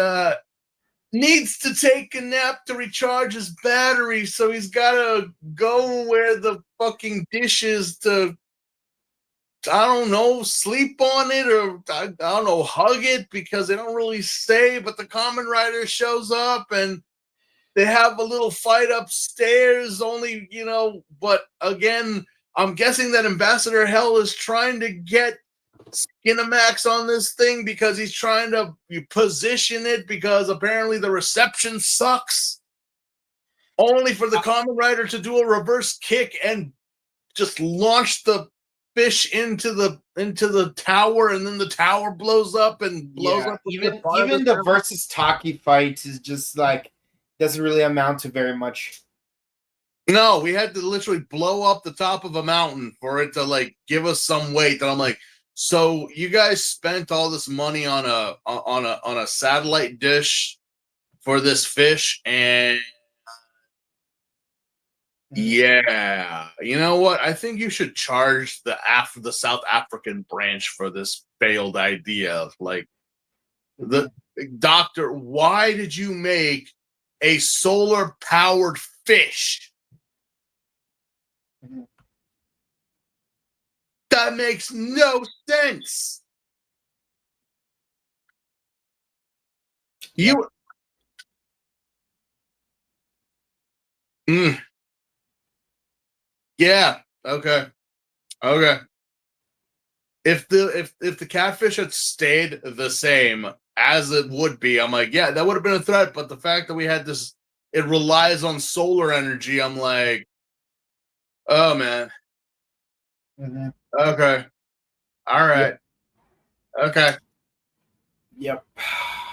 needs to take a nap to recharge his battery, so he's gotta go where the fucking dishes to, I don't know, sleep on it, or I don't know, hug it, because they don't really say, but the Kamen Rider shows up and they have a little fight upstairs, only, but again, I'm guessing that Ambassador Hell is trying to get Skinamax on this thing because he's trying to position it, because apparently the reception sucks, only for the Kamen Rider to do a reverse kick and just launch the fish into the tower, and then the tower blows up and blows up. Even the versus Taki fight is just like, doesn't really amount to very much. No, we had to literally blow up the top of a mountain for it to like give us some weight. And I'm like, so you guys spent all this money on a satellite dish for this fish, and yeah, you know what? I think you should charge the South African branch for this failed idea. Like the doctor, why did you make a solar powered fish? That makes no sense. You Yeah, okay. Okay. If the catfish had stayed the same as it would be, I'm like, yeah, that would have been a threat. But the fact that we had this, it relies on solar energy. I'm like, oh man. Okay. All right. Yep. Okay. Yep.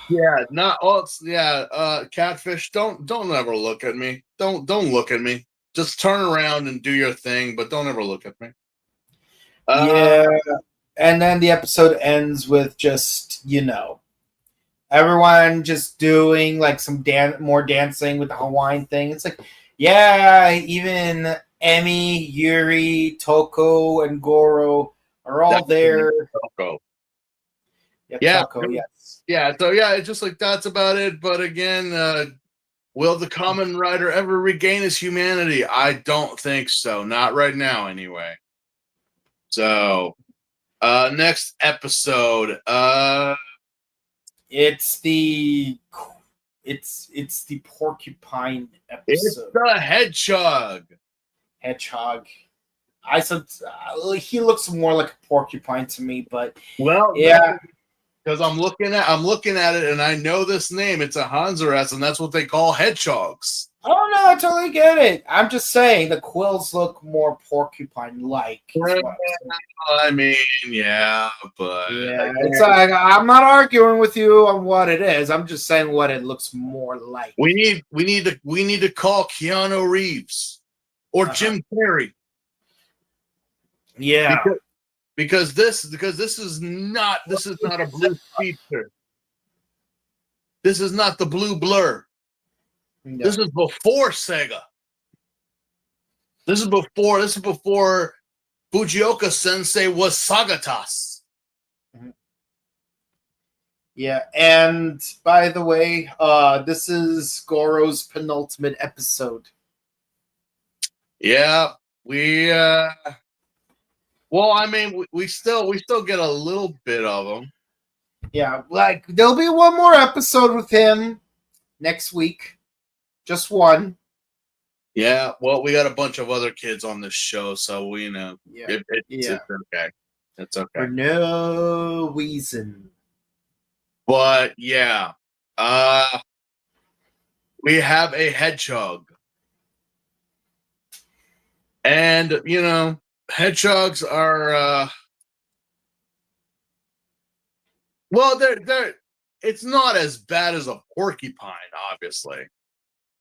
Yeah. Not all. Yeah. Catfish. Don't ever look at me. Don't look at me. Just turn around and do your thing, but don't ever look at me. Yeah. And then the episode ends with just, everyone just doing like some more dancing with the Hawaiian thing. It's like, yeah, even Emmy, Yuri, Toko, and Goro are all there. Toko. Yep, Yeah. Toko, yes. Yeah. So yeah, it's just like that's about it. But again, will the Kamen Rider ever regain his humanity? I don't think so. Not right now, anyway. So, next episode. It's the porcupine episode. It's the hedgehog. Hedgehog. I said he looks more like a porcupine to me, but Well, yeah, because I'm looking at it, and I know this name. It's a Hanzaras, and that's what they call hedgehogs. Oh no, I totally get it. I'm just saying the quills look more porcupine-like. I mean, yeah, but yeah, it's like I'm not arguing with you on what it is. I'm just saying what it looks more like. We need to call Keanu Reeves or Jim Carrey. Yeah, because this is not a blue feature. This is not the blue blur. No. This is before Sega. This is before Fujioka Sensei was Sagatas. Yeah, and by the way, this is Goro's penultimate episode. Yeah, we well, I mean, we still get a little bit of them. Yeah, like there'll be one more episode with him next week. Just one. Yeah, well, we got a bunch of other kids on this show, so we know. Yeah, it's okay. It's okay. For no reason. But yeah, we have a hedgehog, and hedgehogs are well, they're it's not as bad as a porcupine, obviously.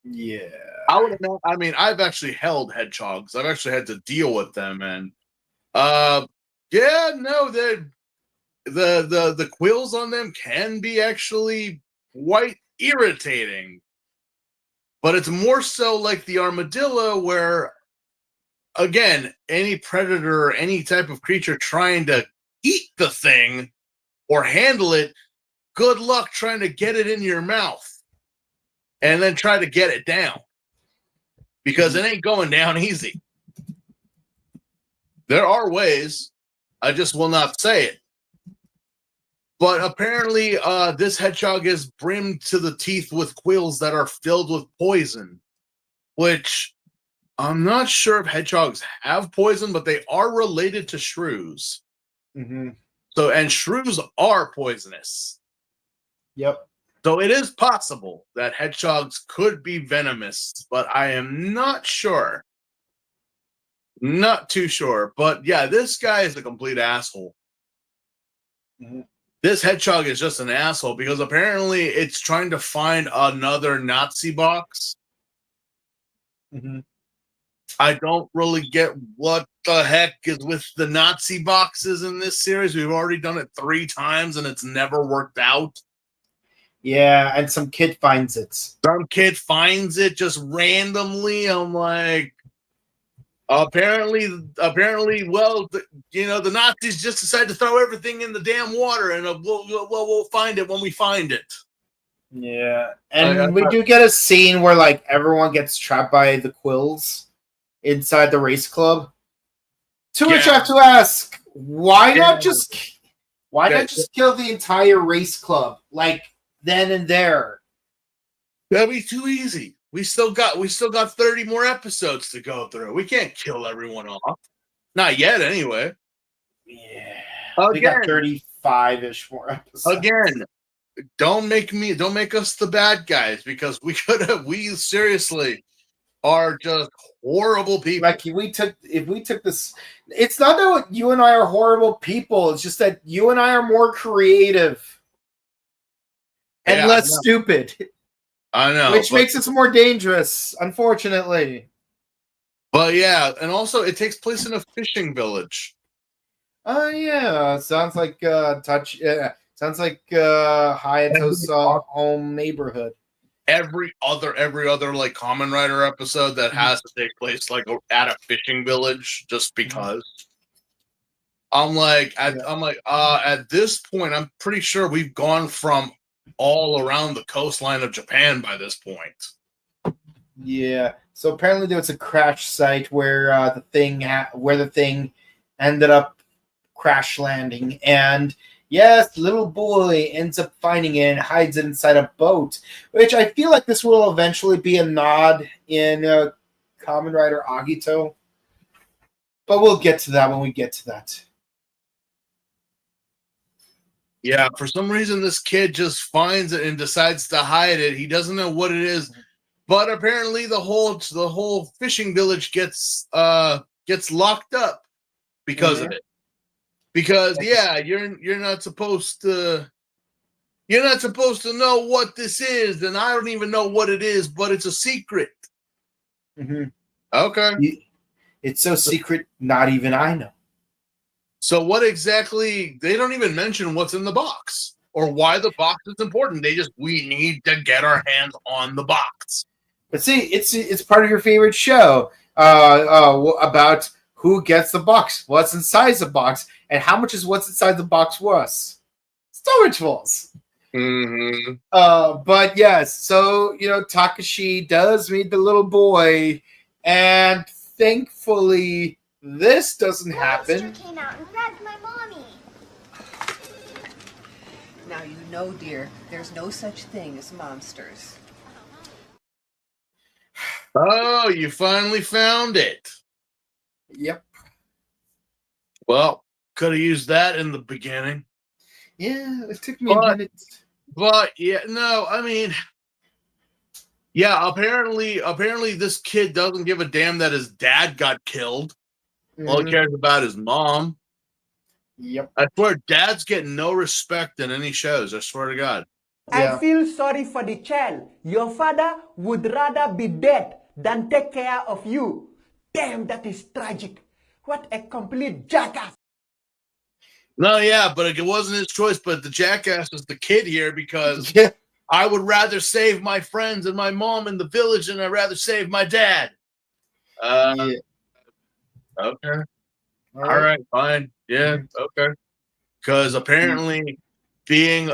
Yeah, I mean, I've actually held hedgehogs. I've actually had to deal with them, and yeah, no, the quills on them can be actually quite irritating. But it's more so like the armadillo, where again, any predator or any type of creature trying to eat the thing or handle it, good luck trying to get it in your mouth. And then try to get it down, because it ain't going down easy. There are ways, I just will not say it. But apparently, this hedgehog is brimmed to the teeth with quills that are filled with poison, which I'm not sure if hedgehogs have poison, but they are related to shrews. Mm-hmm. So, and shrews are poisonous. Yep. So it is possible that hedgehogs could be venomous, but I am not sure. Not too sure. But yeah, this guy is a complete asshole. Mm-hmm. This hedgehog is just an asshole because apparently it's trying to find another Nazi box. Mm-hmm. I don't really get what the heck is with the Nazi boxes in this series. We've already done it 3 times and it's never worked out. Yeah, and some kid finds it. Some kid finds it just randomly. I'm like, apparently, well, the Nazis just decided to throw everything in the damn water, and we'll find it when we find it. Yeah, and we do get a scene where like everyone gets trapped by the quills inside the race club. To which I have to ask, why not just kill the entire race club like then and there? That'd be too easy. We still got 30 more episodes to go through. We can't kill everyone off. Not yet, anyway. Yeah. Again, we got 35-ish more episodes. Again, don't make us the bad guys, because we seriously are just horrible people. Like if we took this, it's not that you and I are horrible people. It's just that you and I are more creative and less stupid. I know, which makes it more dangerous, unfortunately. But yeah, and also it takes place in a fishing village. Oh yeah, sounds like sounds like Hayato's home neighborhood. Every other like Kamen Rider episode that has to take place like at a fishing village, just because. I'm like, at this point, I'm pretty sure we've gone from all around the coastline of Japan by this point. Yeah. So apparently there was a crash site where the thing ended up crash landing, and yes, the little boy ends up finding it and hides it inside a boat, which I feel like this will eventually be a nod in Kamen Rider Agito. But we'll get to that when we get to that. Yeah, for some reason this kid just finds it and decides to hide it. He doesn't know what it is, but apparently the whole fishing village gets locked up because of it. Because you're not supposed to know what this is, and I don't even know what it is, but it's a secret. Mm-hmm. Okay. It's so secret, not even I know. So what exactly? They don't even mention what's in the box or why the box is important. We need to get our hands on the box. But see, it's part of your favorite show about who gets the box, what's inside the box, and how much is what's inside the box worth. Storage falls. Mm-hmm. But yes, so Takashi does meet the little boy, and thankfully this doesn't happen. Monster came out and grabbed my mommy. Now you know, dear, there's no such thing as monsters. Oh, you finally found it. Yep. Well, could have used that in the beginning. Yeah, it took me a minute. But yeah, no, I mean, yeah, apparently this kid doesn't give a damn that his dad got killed. Mm-hmm. All he cares about is mom. Yep. I swear, dads get no respect in any shows. I swear to God. Yeah. I feel sorry for the child. Your father would rather be dead than take care of you. Damn, that is tragic. What a complete jackass. No, yeah, but it wasn't his choice, but the jackass was the kid here, because I would rather save my friends and my mom in the village than I'd rather save my dad. Okay. All right, fine. Yeah, okay. Because apparently being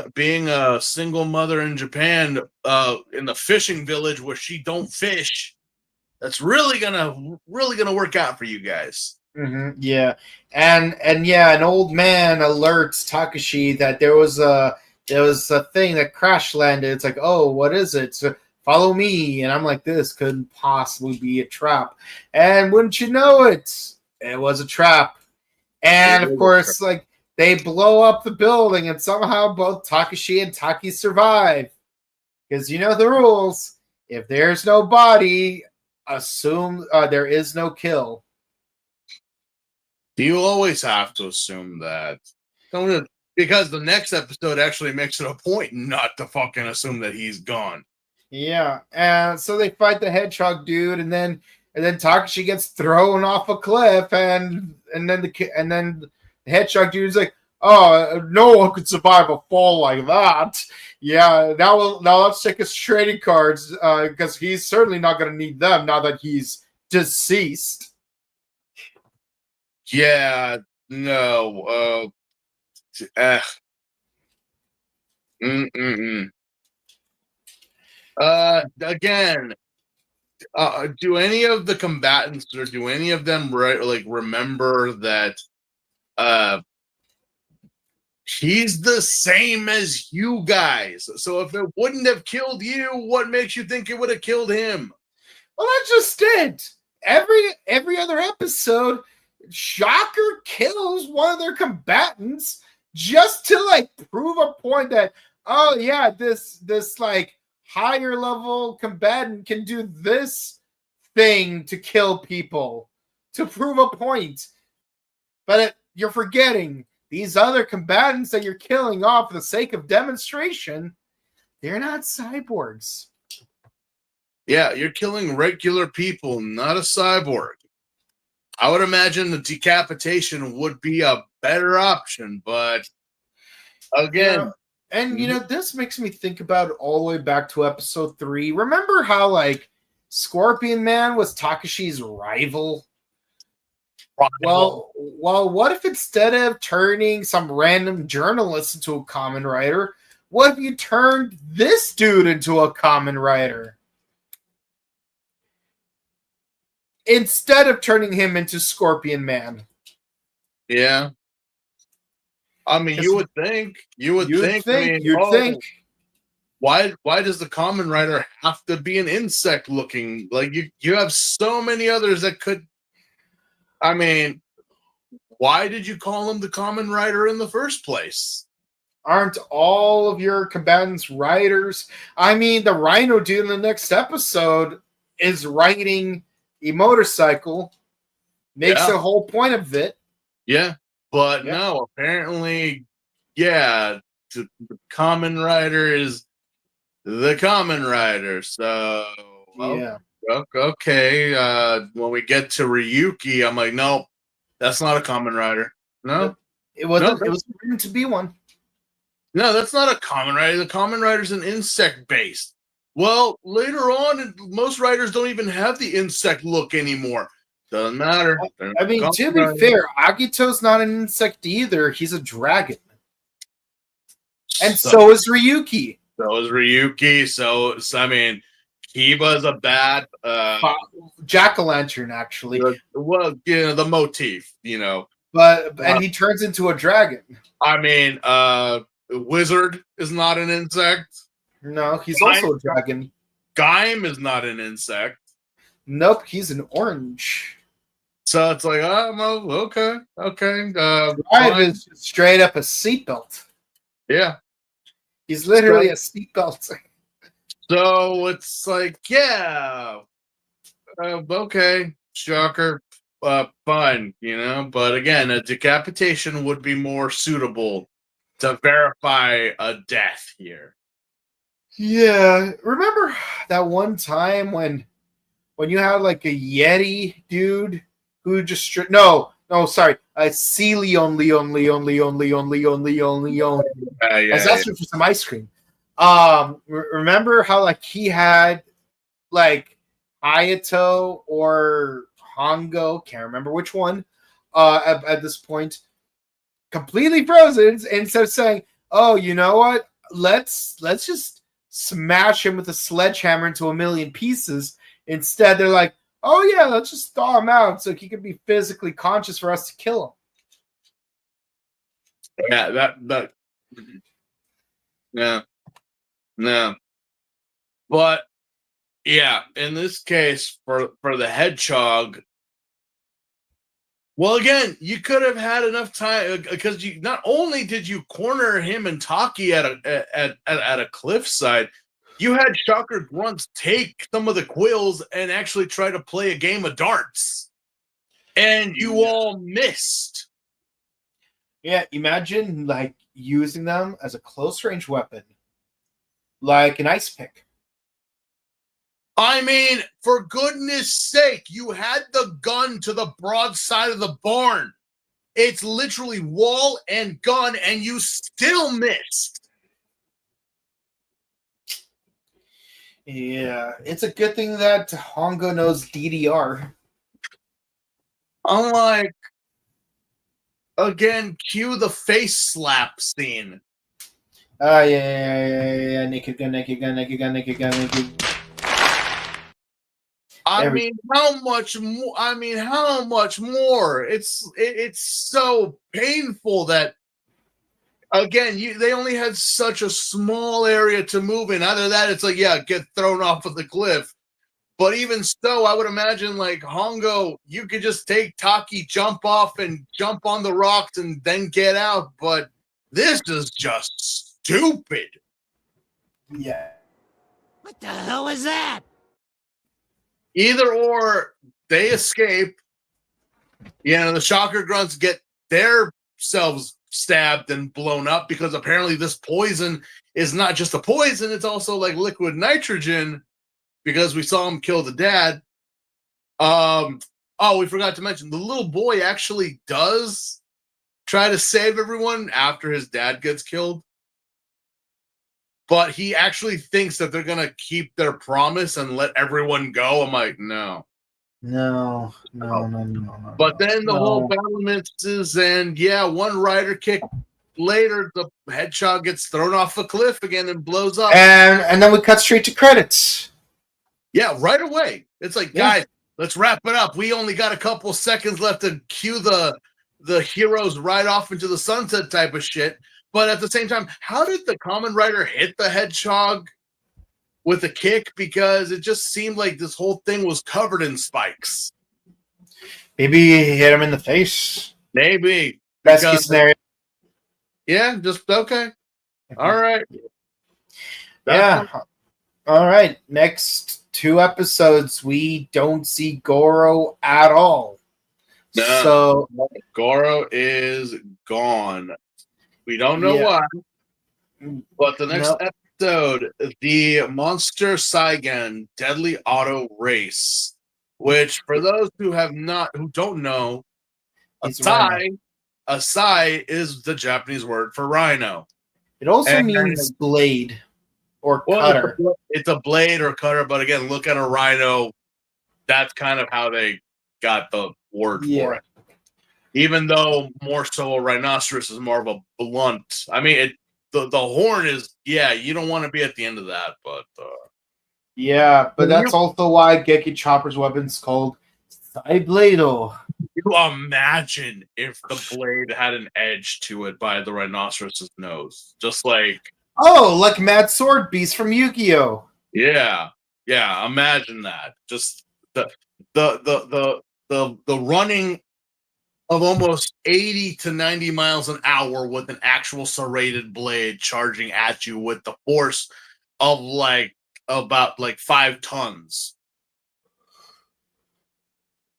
a single mother in Japan, in the fishing village where she don't fish, that's really gonna work out for you guys. Mm-hmm. Yeah, and yeah, an old man alerts Takashi that there was a thing that crash landed. It's like, oh, what is it? So follow me, and I'm like, this couldn't possibly be a trap. And wouldn't you know it was a trap. And of course, like, they blow up the building, and somehow both Takashi and Taki survive. Because you know the rules: if there's no body, assume there is no kill. You always have to assume that. Because the next episode actually makes it a point not to fucking assume that he's gone. Yeah, and so they fight the hedgehog dude, and then and then Takashi gets thrown off a cliff, and then the hedgehog dude's like, "Oh, no one could survive a fall like that." Yeah, now let's check his trading cards because he's certainly not going to need them now that he's deceased. Yeah, no. Again, do any of the combatants or do any of them remember that he's the same as you guys? So if it wouldn't have killed you, what makes you think it would have killed him? Well, that's just it. Every other episode, Shocker kills one of their combatants just to like prove a point that, oh yeah, this like higher level combatant can do this thing to kill people to prove a point. But you're forgetting these other combatants that you're killing off for the sake of demonstration, they're not cyborgs. Yeah, you're killing regular people, not a cyborg. I would imagine the decapitation would be a better option, but again... This makes me think about it all the way back to episode 3. Remember how, like, Scorpion Man was Takashi's rival? Well, what if instead of turning some random journalist into a Kamen Rider, what if you turned this dude into a Kamen Rider? Instead of turning him into Scorpion Man. Yeah. I mean, you would think. You'd think. Why does the Kamen Rider have to be an insect looking? Like you have so many others that could. I mean, why did you call him the Kamen Rider in the first place? Aren't all of your combatants riders? I mean, the Rhino dude in the next episode is riding a motorcycle. Makes a whole point of it. Yeah. But no, apparently, the Kamen Rider is the Kamen Rider. So, okay. When we get to Ryuki, I'm like, no, that's not a Kamen Rider. No, it wasn't. It was written to be one. No, that's not a Kamen Rider. The Kamen Rider's an insect based. Well, later on, most riders don't even have the insect look anymore. Doesn't matter. I mean, to be fair, Agito's not an insect either. He's a dragon. And so is Ryuki. So, I mean, Kiba's a bad... jack-o'-lantern, actually. The motif, And he turns into a dragon. I mean, Wizard is not an insect. No, he's also a dragon. Gaim is not an insect. Nope, he's an orange. So it's like, okay. Drive is straight up a seatbelt. Yeah. He's literally a seatbelt. So it's like, okay, Shocker, fine, But again, a decapitation would be more suitable to verify a death here. Yeah. Remember that one time when you had like a Yeti dude who just sorry, a Leon. That's asking for some ice cream. Remember how like he had like Hayato or Hongo, can't remember which one, at this point, completely frozen, instead of saying, "Oh, you know what? Let's just smash him with a sledgehammer into a million pieces." Instead, they're like, "Oh yeah, let's just thaw him out so he can be physically conscious for us to kill him." Yeah, no. But yeah, in this case, for the hedgehog, well, again, you could have had enough time because you not only did you corner him and Taki at a cliffside. You had Shocker Grunts take some of the quills and actually try to play a game of darts. And you all missed. Yeah, imagine like using them as a close range weapon. Like an ice pick. I mean, for goodness sake, you had the gun to the broadside of the barn. It's literally wall and gun, and you still missed. Yeah, it's a good thing that Hongo knows DDR. I'm like, again, cue the face slap scene. Yeah. Naked gun, naked gun, naked gun, naked gun, naked. I mean, how much more? How much more? It's so painful that, again, they only had such a small area to move in. Either that, it's like, yeah, get thrown off of the cliff. But even so, I would imagine, like, Hongo, you could just take Taki, jump off and jump on the rocks and then get out. But this is just stupid. Yeah. What the hell is that? Either or, they escape. The shocker grunts get themselves stabbed and blown up because apparently this poison is not just a poison, it's also like liquid nitrogen because we saw him kill the dad. We forgot to mention the little boy actually does try to save everyone after his dad gets killed. But he actually thinks that they're going to keep their promise and let everyone go. I'm like, no. No. But then the whole battle misses, and one rider kick later, the hedgehog gets thrown off a cliff again and blows up. And then we cut straight to credits. Yeah, right away. It's like, guys, let's wrap it up. We only got a couple seconds left to cue the heroes ride off into the sunset type of shit. But at the same time, how did the Kamen Rider hit the hedgehog with a kick? Because it just seemed like this whole thing was covered in spikes. Maybe he hit him in the face. Maybe. Best case scenario. Yeah, just okay. All right. Yeah. All right. Next 2 episodes, we don't see Goro at all. No. So Goro is gone. We don't know why. But the next episode, the Monster Saigen Deadly Auto Race, which for those who don't know, a sai is the Japanese word for rhino. It also means blade or cutter. It's a blade or cutter, but again, look at a rhino. That's kind of how they got the word for it. Even though more so a rhinoceros is more of a blunt. I mean, the horn is, you don't want to be at the end of that, but but that's also why Geki Chopper's weapon's called Saiblado. You imagine if the blade had an edge to it by the rhinoceros's nose, just like like Mad Sword Beast from Yu-Gi-Oh. Yeah, imagine that. Just the running of almost 80 to 90 miles an hour with an actual serrated blade charging at you with the force of about 5 tons.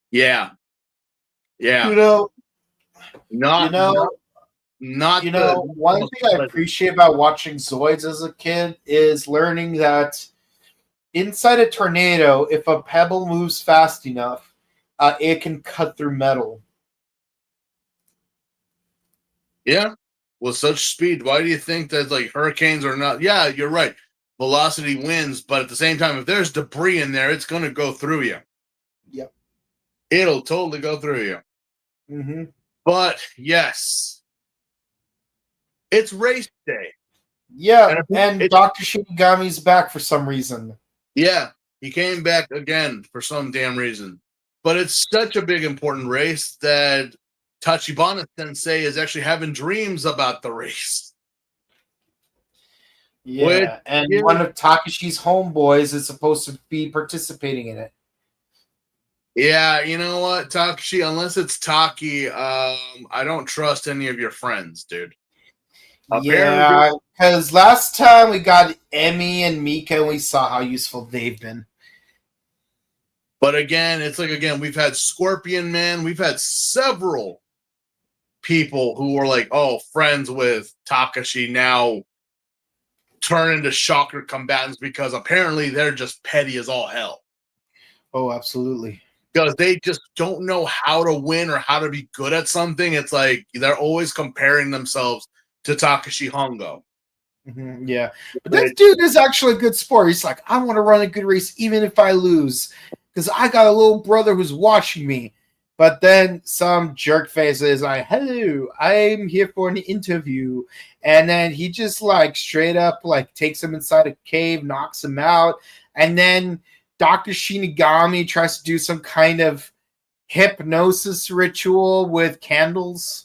Yeah. One thing I appreciate about watching Zoids as a kid is learning that inside a tornado, if a pebble moves fast enough, it can cut through metal. Yeah, with such speed, why do you think that hurricanes are not? Yeah, you're right. Velocity wins, but at the same time, if there's debris in there, it's going to go through you. Yep. It'll totally go through you. Mm-hmm. But yes, it's race day. Yeah, and Dr. Shinigami's back for some reason. Yeah, he came back again for some damn reason. But it's such a big, important race that Tachibana Sensei is actually having dreams about the race. Yeah, one of Takashi's homeboys is supposed to be participating in it. Yeah, you know what, Takashi? Unless it's Taki, I don't trust any of your friends, dude. Yeah, because last time we got Emmy and Mika, and we saw how useful they've been. But again, it's we've had Scorpion Man, we've had several people who were friends with Takashi now turn into shocker combatants because apparently they're just petty as all hell. Oh, absolutely. Because they just don't know how to win or how to be good at something. It's like they're always comparing themselves to Takashi Hongo. Yeah, but this dude is actually a good sport. He's like, I want to run a good race even if I lose because I got a little brother who's watching me. But then some jerk face is like, hello, I'm here for an interview. And then he just like straight up like takes him inside a cave, knocks him out. And then Dr. Shinigami tries to do some kind of hypnosis ritual with candles.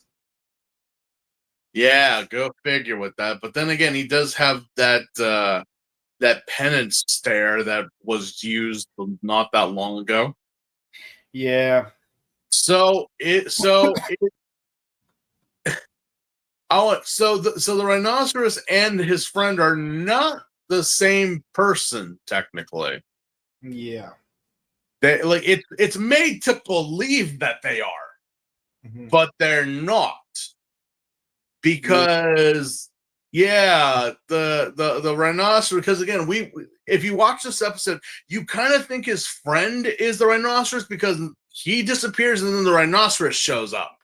Yeah, go figure with that. But then again, he does have that that penance stare that was used not that long ago. Yeah. So the rhinoceros and his friend are not the same person technically. Yeah. They like it's made to believe that they are, but they're not. Because the rhinoceros, because again, if you watch this episode, you kind of think his friend is the rhinoceros because he disappears and then the rhinoceros shows up.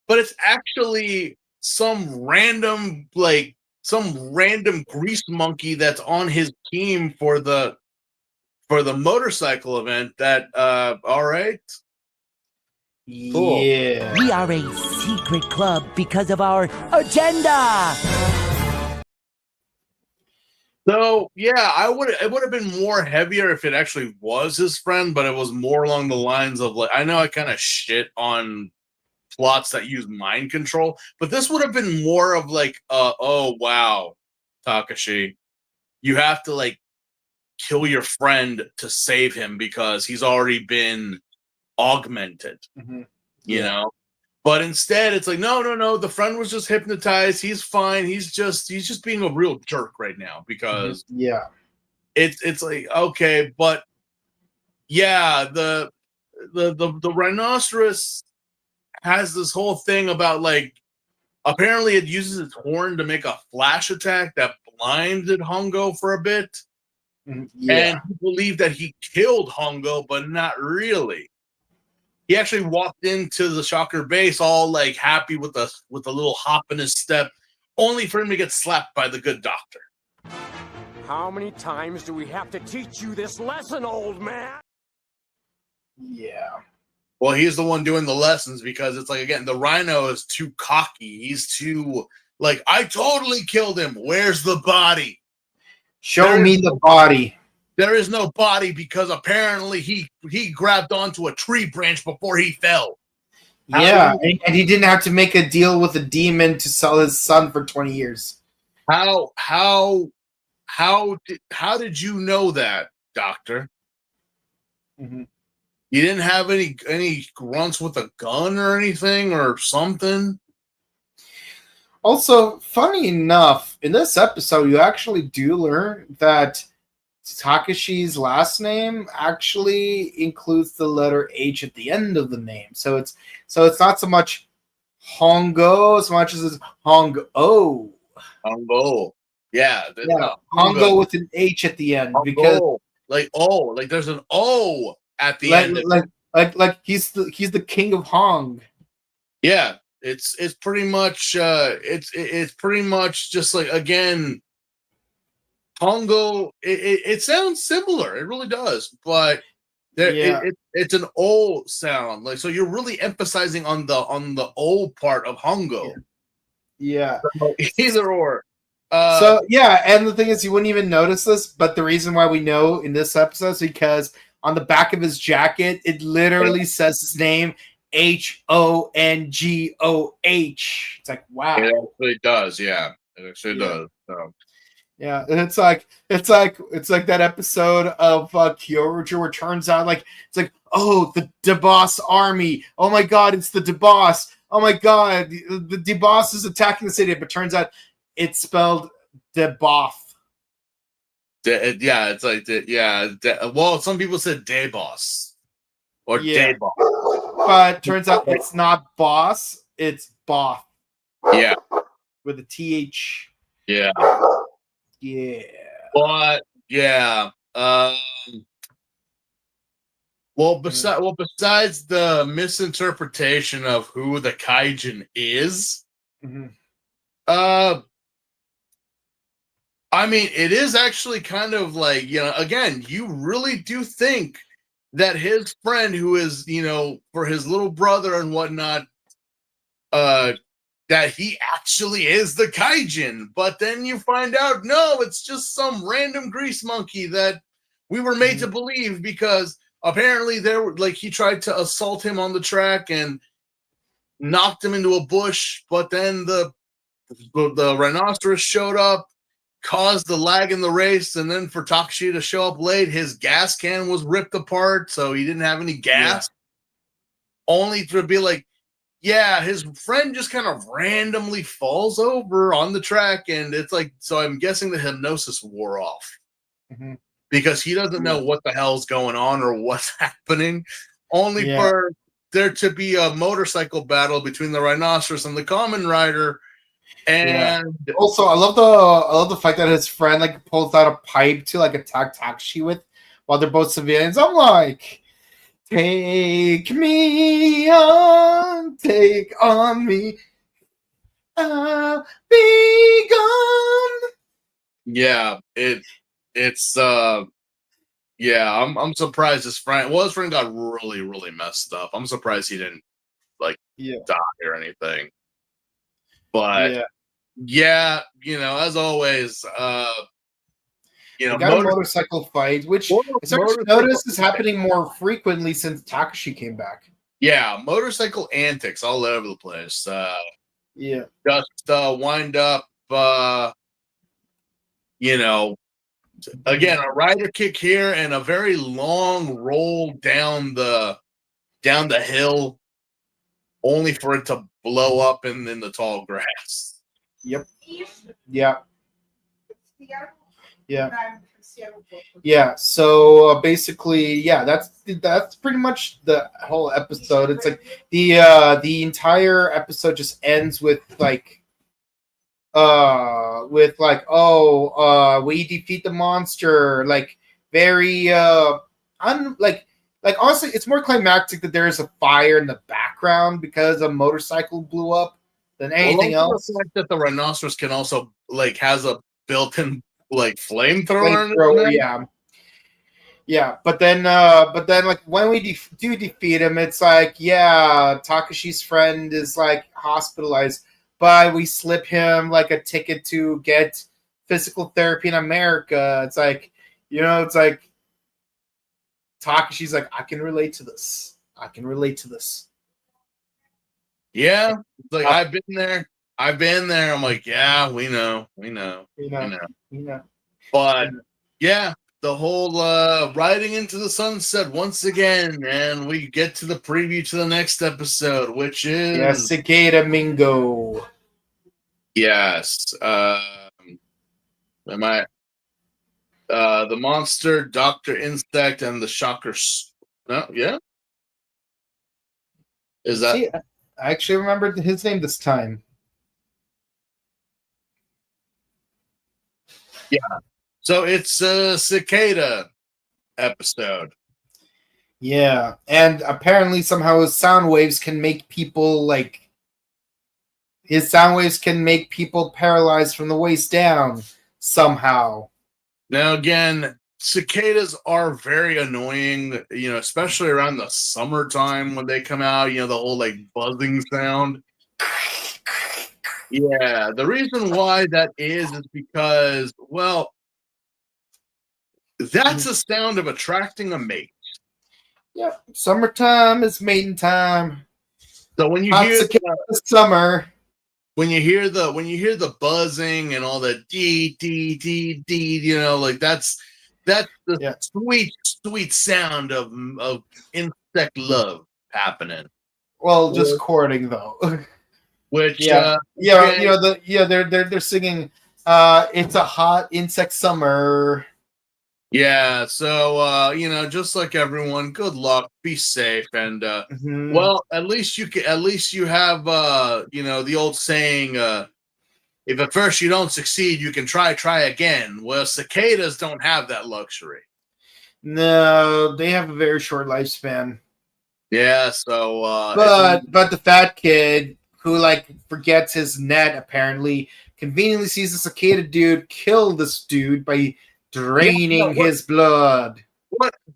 But it's actually some random grease monkey that's on his team for the motorcycle event that all right. Cool. Yeah. We are a secret club because of our agenda. So yeah, it would have been more heavier if it actually was his friend, but it was more along the lines of like I know I kind of shit on plots that use mind control, but this would have been more of like oh wow, Takashi, you have to like kill your friend to save him because he's already been augmented. You know, but instead it's like no, the friend was just hypnotized, he's fine, he's just being a real jerk right now because it's like okay, but yeah, the rhinoceros has this whole thing about like apparently it uses its horn to make a flash attack that blinded Hongo for a bit, and he believed that he killed Hongo, but not really. He actually walked into the Shocker base all like happy with a little hop in his step, only for him to get slapped by the good doctor. How many times do we have to teach you this lesson, old man? Yeah. Well, he's the one doing the lessons because it's like again, the rhino is too cocky. He's too like, I totally killed him. Where's the body? Show me the body. There is no body because apparently he grabbed onto a tree branch before he fell. Yeah, and he didn't have to make a deal with a demon to sell his son for 20 years. How did you know that, Doctor? You didn't have any grunts with a gun or anything or something? Also, funny enough, in this episode, you actually do learn that Takashi's last name actually includes the letter H at the end of the name. So it's not so much Hongo as much as it's Hongo. Hongo. Yeah. Hongo with an H at the end. Hongo. Because like there's an O at the end. Like he's the king of Hong. Yeah. It's pretty much it's pretty much just like again Hongo, it sounds similar. It really does, but it's an O sound. Like so, you're really emphasizing on the O part of Hongo. Yeah. So, either or. And the thing is, you wouldn't even notice this, but the reason why we know in this episode is because on the back of his jacket, it literally says his name Hongoh. It's like wow. It actually does. Yeah, it actually does. So. Yeah, and it's like that episode of Kyoruger where it turns out like it's like, oh, the DeBoss army. Oh my god, it's the DeBoss. Oh my god, the DeBoss is attacking the city, but turns out it's spelled DeBoff. Yeah, it's like well, some people said DeBoss or DeBoss, but turns out it's not boss, it's Boff. Yeah, with a TH. Yeah. Yeah. But yeah. Besides the misinterpretation of who the Kaijin is, Mhm. I mean, it is actually kind of like, again, you really do think that his friend, who is, for his little brother and whatnot, that he actually is the Kaijin. But then you find out, no, it's just some random grease monkey that we were made to believe, because apparently he tried to assault him on the track and knocked him into a bush, but then the rhinoceros showed up, caused the lag in the race, and then for Takashi to show up late, his gas can was ripped apart, so he didn't have any gas. Only to be like, yeah, his friend just kind of randomly falls over on the track, and it's like, so I'm guessing the hypnosis wore off. Because he doesn't know what the hell's going on or what's happening, only for there to be a motorcycle battle between the rhinoceros and the Kamen Rider. And also, I love the fact that his friend like pulls out a pipe to like attack Takashi with, while they're both civilians. I'm like, take me on, take on me, I'll be gone. Yeah, it's I'm surprised his friend got really, really messed up. I'm surprised he didn't die or anything. But as always, we got a motorcycle fight, which I started to notice is happening more frequently since Takashi came back. Yeah, motorcycle antics all over the place. Just wind up, again, a rider kick here and a very long roll down the hill, only for it to blow up in the tall grass. Yep. Yeah. So basically, that's pretty much the whole episode. It's like the entire episode just ends with we defeat the monster, very honestly, it's more climactic that there is a fire in the background because a motorcycle blew up than anything else. The fact that the rhinoceros can also has a built-in flamethrower. Yeah, but then when we do defeat him, it's like, Takashi's friend is hospitalized, but we slip him a ticket to get physical therapy in America. It's Takashi's I can relate to this. Yeah, I've been there. I'm like, yeah, we know. But the whole riding into the sunset once again, and we get to the preview to the next episode, which is Cicada Mingo. Yes. The monster, Dr. Insect, and the Shocker. No, yeah. Is that? See, I actually remembered his name this time. Yeah. So it's a cicada episode. Yeah, and apparently somehow his sound waves can make people paralyzed from the waist down somehow. Now again, cicadas are very annoying, especially around the summertime when they come out, the whole buzzing sound. Yeah, the reason why that is because, well, that's a sound of attracting a mate. Yeah, summertime is mating time. So when you hear the summer, when you hear the buzzing and all the dee dee dee dee, that's the sweet sound of insect love happening. Well, just courting though. Which they're singing it's a hot insect summer. Yeah, so just like everyone, good luck, be safe, and well, at least you have the old saying, if at first you don't succeed, you can try again. Well, cicadas don't have that luxury. No, they have a very short lifespan. Yeah, so but the fat kid who like forgets his net apparently conveniently sees the cicada dude kill this dude by draining his blood.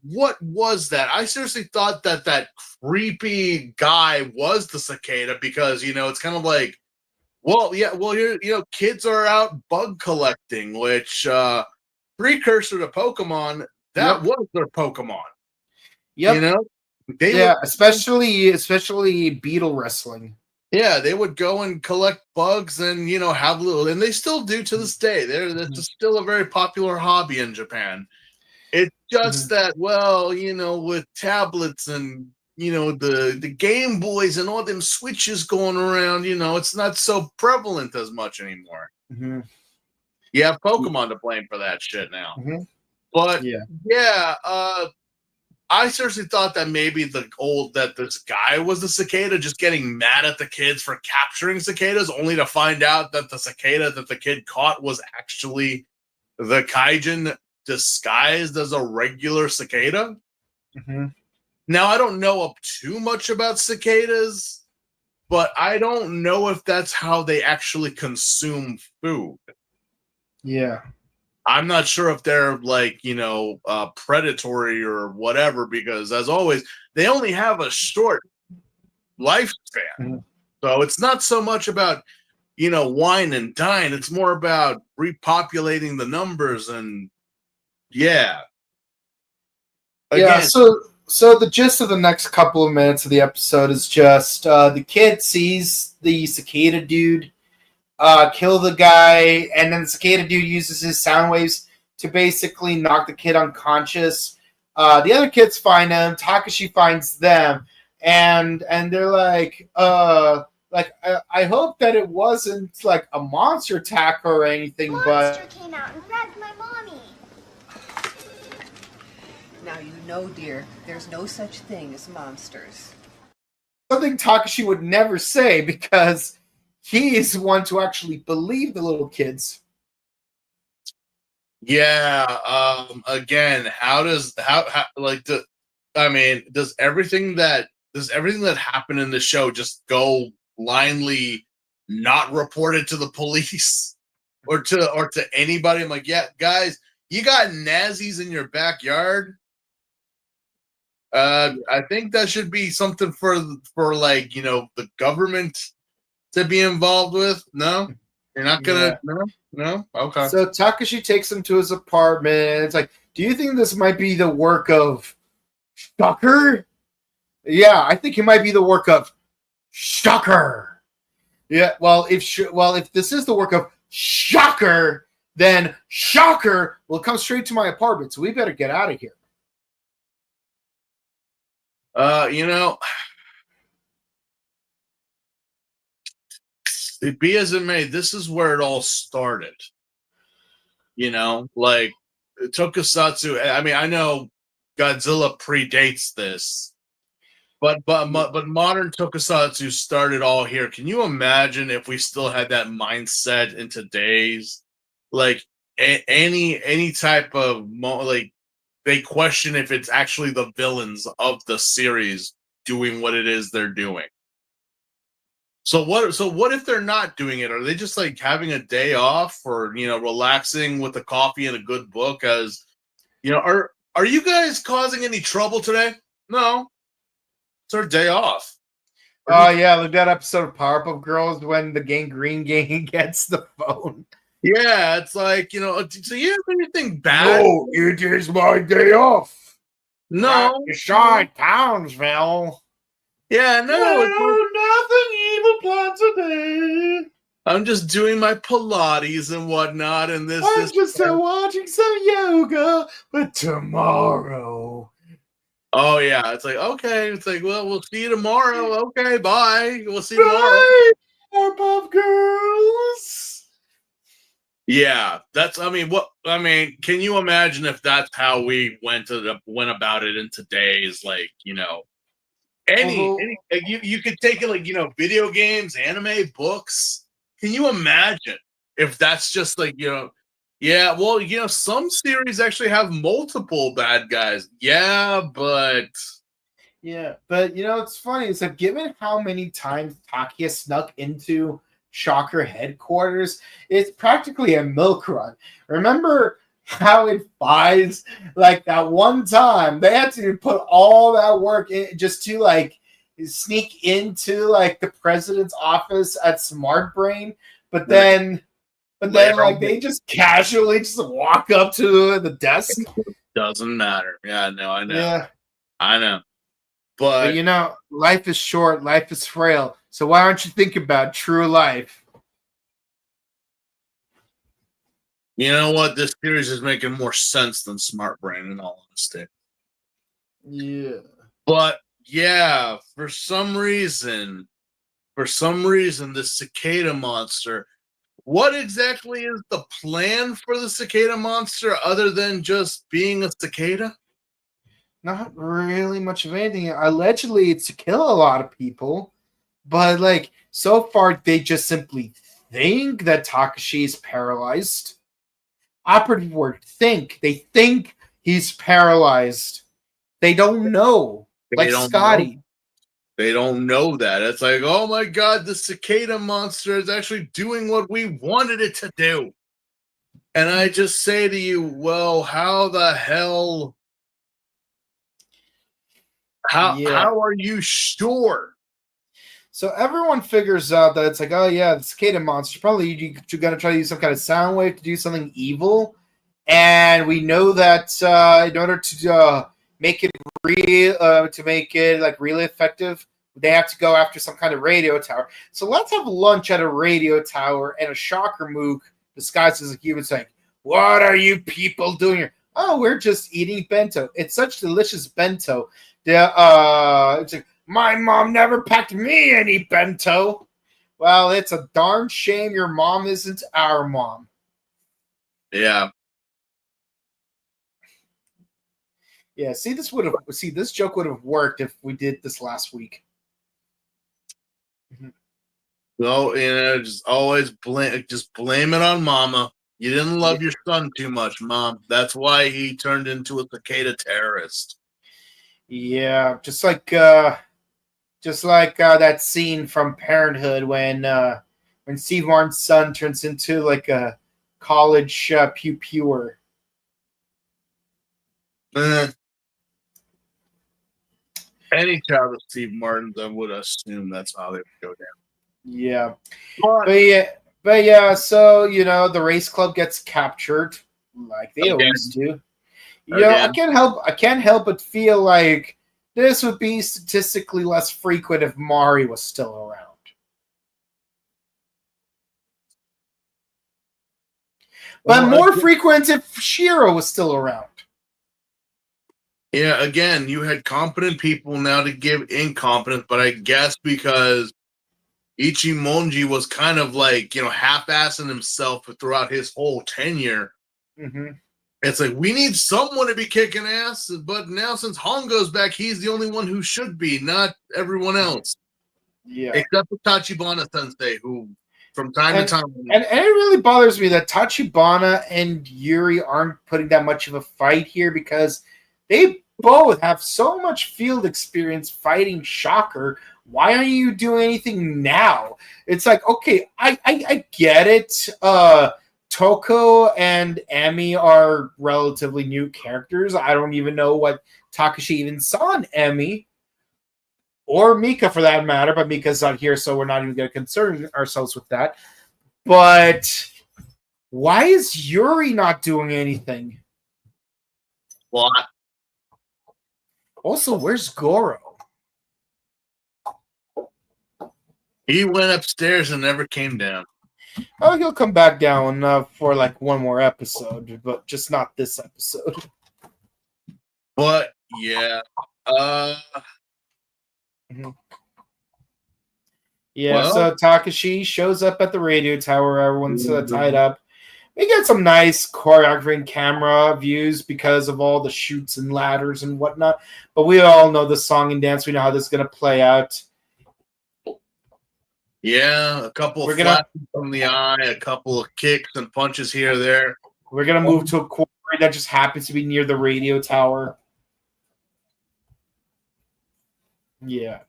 What was that? I seriously thought that creepy guy was the cicada because it's kind of like, kids are out bug collecting, which precursor to Pokemon, that was their Pokemon. Yep. Especially beetle wrestling. Yeah, they would go and collect bugs and have little, and they still do to this day. That's still a very popular hobby in Japan. It's just that, with tablets and the Game Boys and all them Switches going around, it's not so prevalent as much anymore. Mm-hmm. You have Pokemon to blame for that shit now. Mm-hmm. But I seriously thought that maybe this guy was the cicada, just getting mad at the kids for capturing cicadas, only to find out that the cicada that the kid caught was actually the kaijin disguised as a regular cicada. Mm-hmm. Now, I don't know too much about cicadas, but I don't know if that's how they actually consume food. Yeah. I'm not sure if they're like, predatory or whatever, because as always, they only have a short lifespan. Mm-hmm. So it's not so much about, wine and dine. It's more about repopulating the numbers and Again, So the gist of the next couple of minutes of the episode is just the kid sees the cicada dude kill the guy, and then the cicada dude uses his sound waves to basically knock the kid unconscious. The other kids find him. Takashi finds them, and they're like, I hope that it wasn't like a monster attack or anything, Monster came out and grabbed my mommy. Now dear, there's no such thing as monsters. Something Takashi would never say because he is the one to actually believe the little kids. Yeah. Again, does everything that happened in the show just go blindly not reported to the police or to anybody? I'm like, yeah, guys, you got Nazis in your backyard. I think that should be something for the government to be involved with. No, you're not gonna. No. Okay. So Takashi takes him to his apartment, and it's like, do you think this might be the work of Shocker? Yeah, I think it might be the work of Shocker. Yeah. Well, if this is the work of Shocker, then Shocker will come straight to my apartment. So we better get out of here. Be as it may, this is where it all started. Like Tokusatsu. I mean, I know Godzilla predates this, but modern Tokusatsu started all here. Can you imagine if we still had that mindset in today's, like any type of they question if it's actually the villains of the series doing what it is they're doing. So what if they're not doing it? Are they just like having a day off or relaxing with a coffee and a good book? As are you guys causing any trouble today? No, it's our day off. Oh yeah, like that episode of Powerpuff Girls when the Gangrene Gang gets the phone. Yeah, it's like, so you have anything bad? No, it is my day off. No. Sean Townsville. Yeah, no. Nothing evil planned today. I'm just doing my Pilates and whatnot, and this. I'm just watching some yoga, but tomorrow. Oh yeah, it's like okay. It's like, well, we'll see you tomorrow. Okay, bye. We'll see you tomorrow. Powerpuff Girls. Yeah, can you imagine if that's how we went about it in today's you could take it video games, anime, books. Can you imagine? if that's just like, yeah, well, some series actually have multiple bad guys. Yeah, but Yeah, but it's funny. It's like given how many times Takia snuck into Shocker headquarters, it's practically a milk run. Remember how it buys like that one time they had to put all that work in just to like sneak into like the president's office at Smart Brain, but then like they just casually just walk up to the desk. doesn't matter. Yeah, no, I know. Yeah. I know. But life is short, life is frail. So why don't you think about true life? You know what? This series is making more sense than Smart Brain, in all honesty. Yeah. But yeah, for some reason, the cicada monster. What exactly is the plan for the cicada monster other than just being a cicada? Not really much of anything. Allegedly, it's to kill a lot of people, but like so far, they just simply think that Takashi is paralyzed. Operative word: think. They think he's paralyzed. They don't know, like Scotty. They don't know that. It's like, oh my god, the cicada monster is actually doing what we wanted it to do. And I just say to you, well, how the hell? How are you sure? So everyone figures out that it's like, oh yeah, the cicada monster. Probably you're gonna try to use some kind of sound wave to do something evil, and we know that in order to make it really effective, they have to go after some kind of radio tower. So let's have lunch at a radio tower, and a shocker mook disguised as a human saying, "What are you people doing here?" Oh, we're just eating bento. It's such delicious bento. It's like, my mom never packed me any bento. Well, it's a darn shame your mom isn't our mom. Yeah. Yeah, this joke would have worked if we did this last week. Well, just always blame it on Mama. You didn't love your son too much, Mom. That's why he turned into a cicada terrorist. Yeah, just like that scene from Parenthood when Steve Martin's son turns into like a college pewer. Any child of Steve Martin's, I would assume that's how they would go down. Yeah, but yeah. So the race club gets captured, like they always do. I can't help but feel like this would be statistically less frequent if Mari was still around. But more frequent if Shiro was still around. Yeah, again, you had competent people now to give incompetent, but I guess because Ichimonji was kind of like, half-assing himself throughout his whole tenure. Mm-hmm. It's like, we need someone to be kicking ass, but now since Hongo's back, he's the only one who should be, not everyone else. Yeah. Except for Tachibana Sensei, who from time to time... And it really bothers me that Tachibana and Yuri aren't putting that much of a fight here because they both have so much field experience fighting Shocker. Why aren't you doing anything now? It's like, okay, I get it. Toko and Emi are relatively new characters. I don't even know what Takashi even saw in Emi. Or Mika, for that matter. But Mika's not here, so we're not even going to concern ourselves with that. But why is Yuri not doing anything? What? Also, where's Goro? He went upstairs and never came down. Oh, he'll come back down for like one more episode, but just not this episode. But yeah, yeah. Well, so Takashi shows up at the radio tower. Everyone's tied up. We get some nice choreography and camera views because of all the chutes and ladders and whatnot. But we all know the song and dance. We know how this is going to play out. Yeah, a couple of flashes from the eye, a couple of kicks and punches here or there. We're gonna move to a quarry that just happens to be near the radio tower. Yeah.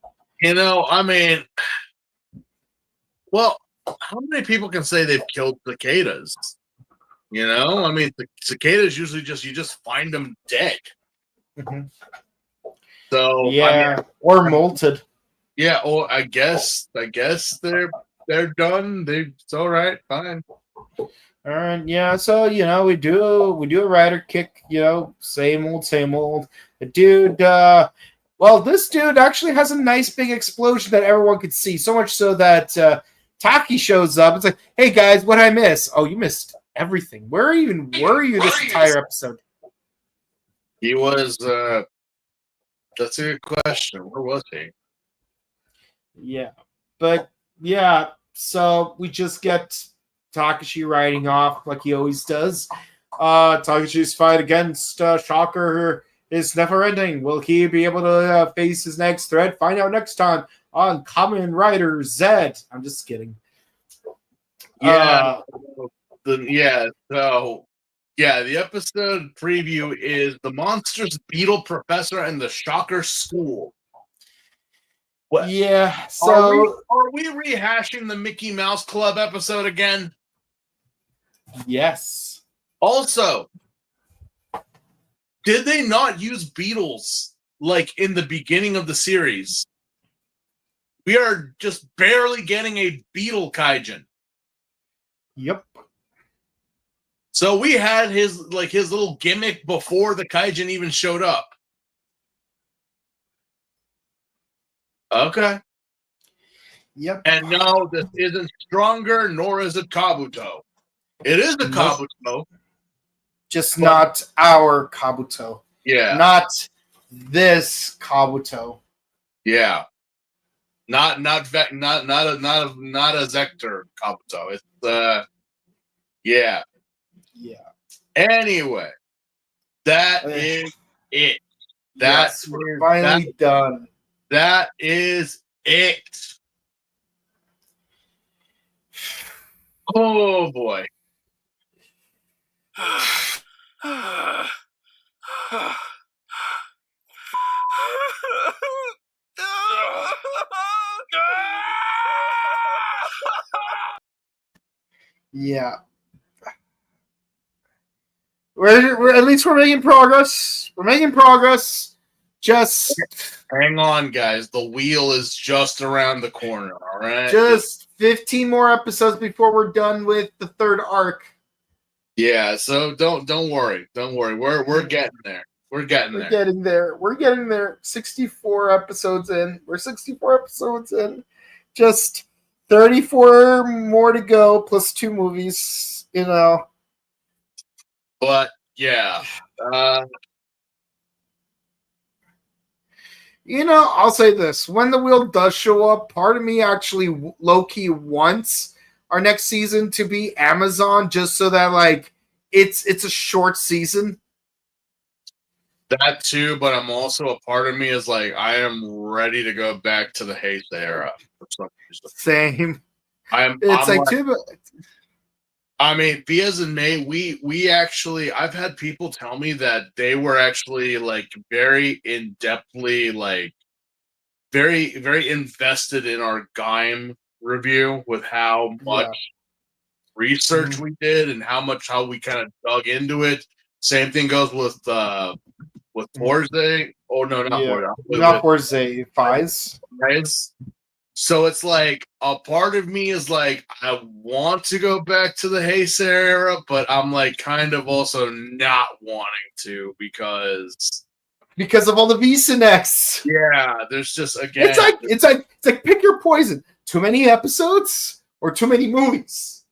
I mean, well, how many people can say they've killed cicadas? I mean, the cicadas usually you just find them dead. Mm-hmm. So yeah, or molted. Yeah, or I guess they're done. It's all right, fine. All right, yeah. So we do a rider kick. Same old. The dude. Well, this dude actually has a nice big explosion that everyone could see. So much so that Taki shows up. It's like, hey guys, what I miss? Oh, you missed everything. Where were you this entire episode? He was. That's a good question. Where was he? Yeah, but yeah. So we just get Takashi riding off like he always does. Takashi's fight against Shocker is never ending. Will he be able to face his next threat? Find out next time on Kamen Rider Z. I'm just kidding. Yeah. The episode preview is the Monsters Beetle Professor and the Shocker School. What? Yeah. So are we rehashing the Mickey Mouse Club episode again? Yes. Also, did they not use beetles like in the beginning of the series? We are just barely getting a beetle kaijin. Yep. So we had his little gimmick before the kaijin even showed up. Okay. Yep. And no, this isn't Stronger, nor is it Kabuto. It is a Kabuto. Just not our Kabuto. Yeah. Not this Kabuto. Yeah. Not a Zector Kabuto. It's yeah. Yeah. Anyway, that is it. We're finally done. That is it. Oh boy. Yeah. We're at least we're making progress. We're making progress. Just hang on, guys. The wheel is just around the corner. All right. Just 15 more episodes before we're done with the third arc. Yeah. So don't worry. Don't worry. We're getting there. We're getting there. We're getting there. 64 episodes in. We're 64 episodes in. Just 34 more to go, plus 2 movies. But yeah. I'll say this. When the wheel does show up, part of me actually low-key wants our next season to be Amazon, just so that it's a short season. That too, but I'm also a part of me is I am ready to go back to the Heisei era. Same. I mean, Vias and May, we actually, I've had people tell me that they were actually very in-depthly, very, very invested in our Gaim review with how much research we did and how we kind of dug into it. Same thing goes with Forze. Oh no, not Forze. Not Forze. Fies. So it's a part of me is I want to go back to the Heisei era, but I'm kind of also not wanting to because of all the VSNX. Yeah, there's just again. It's like pick your poison. Too many episodes or too many movies.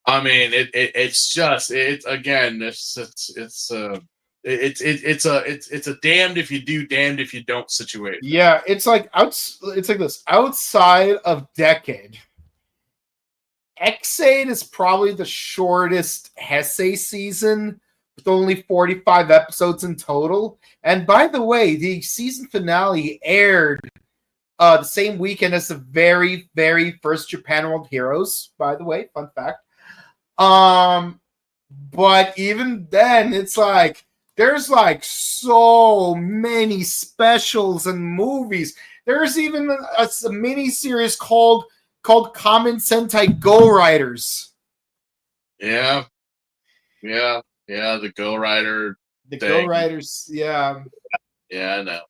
I mean, it's a damned if you do, damned if you don't situation. Yeah, it's like this. Outside of Decade, X8 is probably the shortest Heisei season with only 45 episodes in total. And by the way, the season finale aired the same weekend as the very, very first Japan World Heroes, by the way, fun fact. But even then, it's like there's like so many specials and movies. There's even a mini series called Kamen Sentai Go Riders. Yeah. The Go Rider. The thing. Go Riders, yeah. Yeah,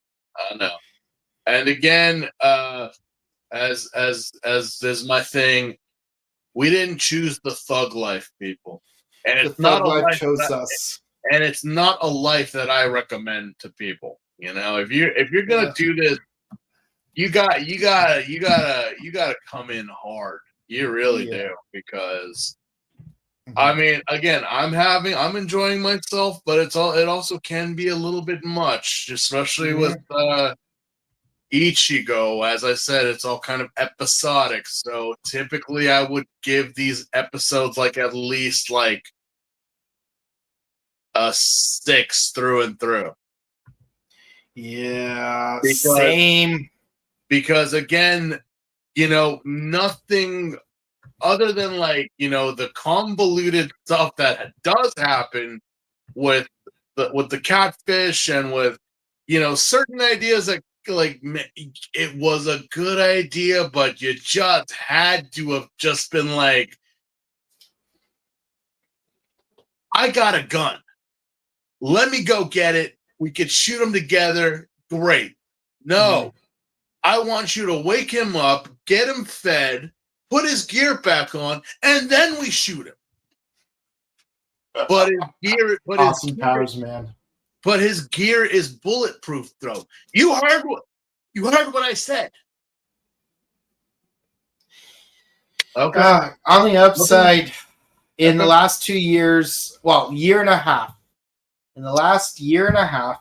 I know. And again, as is my thing, we didn't choose the thug life, people, and The it's not Thug a Life life chose that, us. and it's not a life that I recommend to people. You know, if you're gonna do this, you gotta come in hard. You really do, because I mean, again, I'm enjoying myself, but it also can be a little bit much, especially with Ichigo. As I said, it's all kind of episodic. So typically I would give these episodes like at least like a 6 through and through. Yeah, same. Because again, you know, nothing other than like, you know, the convoluted stuff that does happen with the catfish and with, you know, certain ideas that like it was a good idea, but you just had to have just been like, I got a gun, let me go get it, we could shoot them together, great. No, I want you to wake him up, get him fed, put his gear back on, and then we shoot him. But his gear, Powers, man. But his gear is bulletproof, though. You heard what I said. Okay. On the upside, in the last 2 years, well, year and a half. In the last year and a half,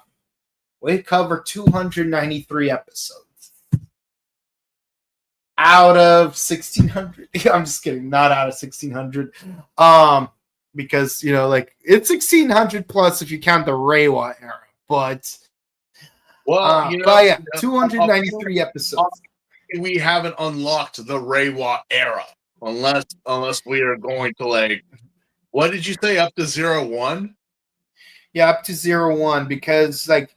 we covered 293 episodes. Out of 1,600. I'm just kidding. Not out of 1,600. Because, you know, like, it's 1,600 plus if you count the Reiwa era. But, well, you know, but yeah, 293 episodes. We haven't unlocked the Reiwa era. Unless we are going to, like, what did you say, up to 01? Yeah, up to 01, because the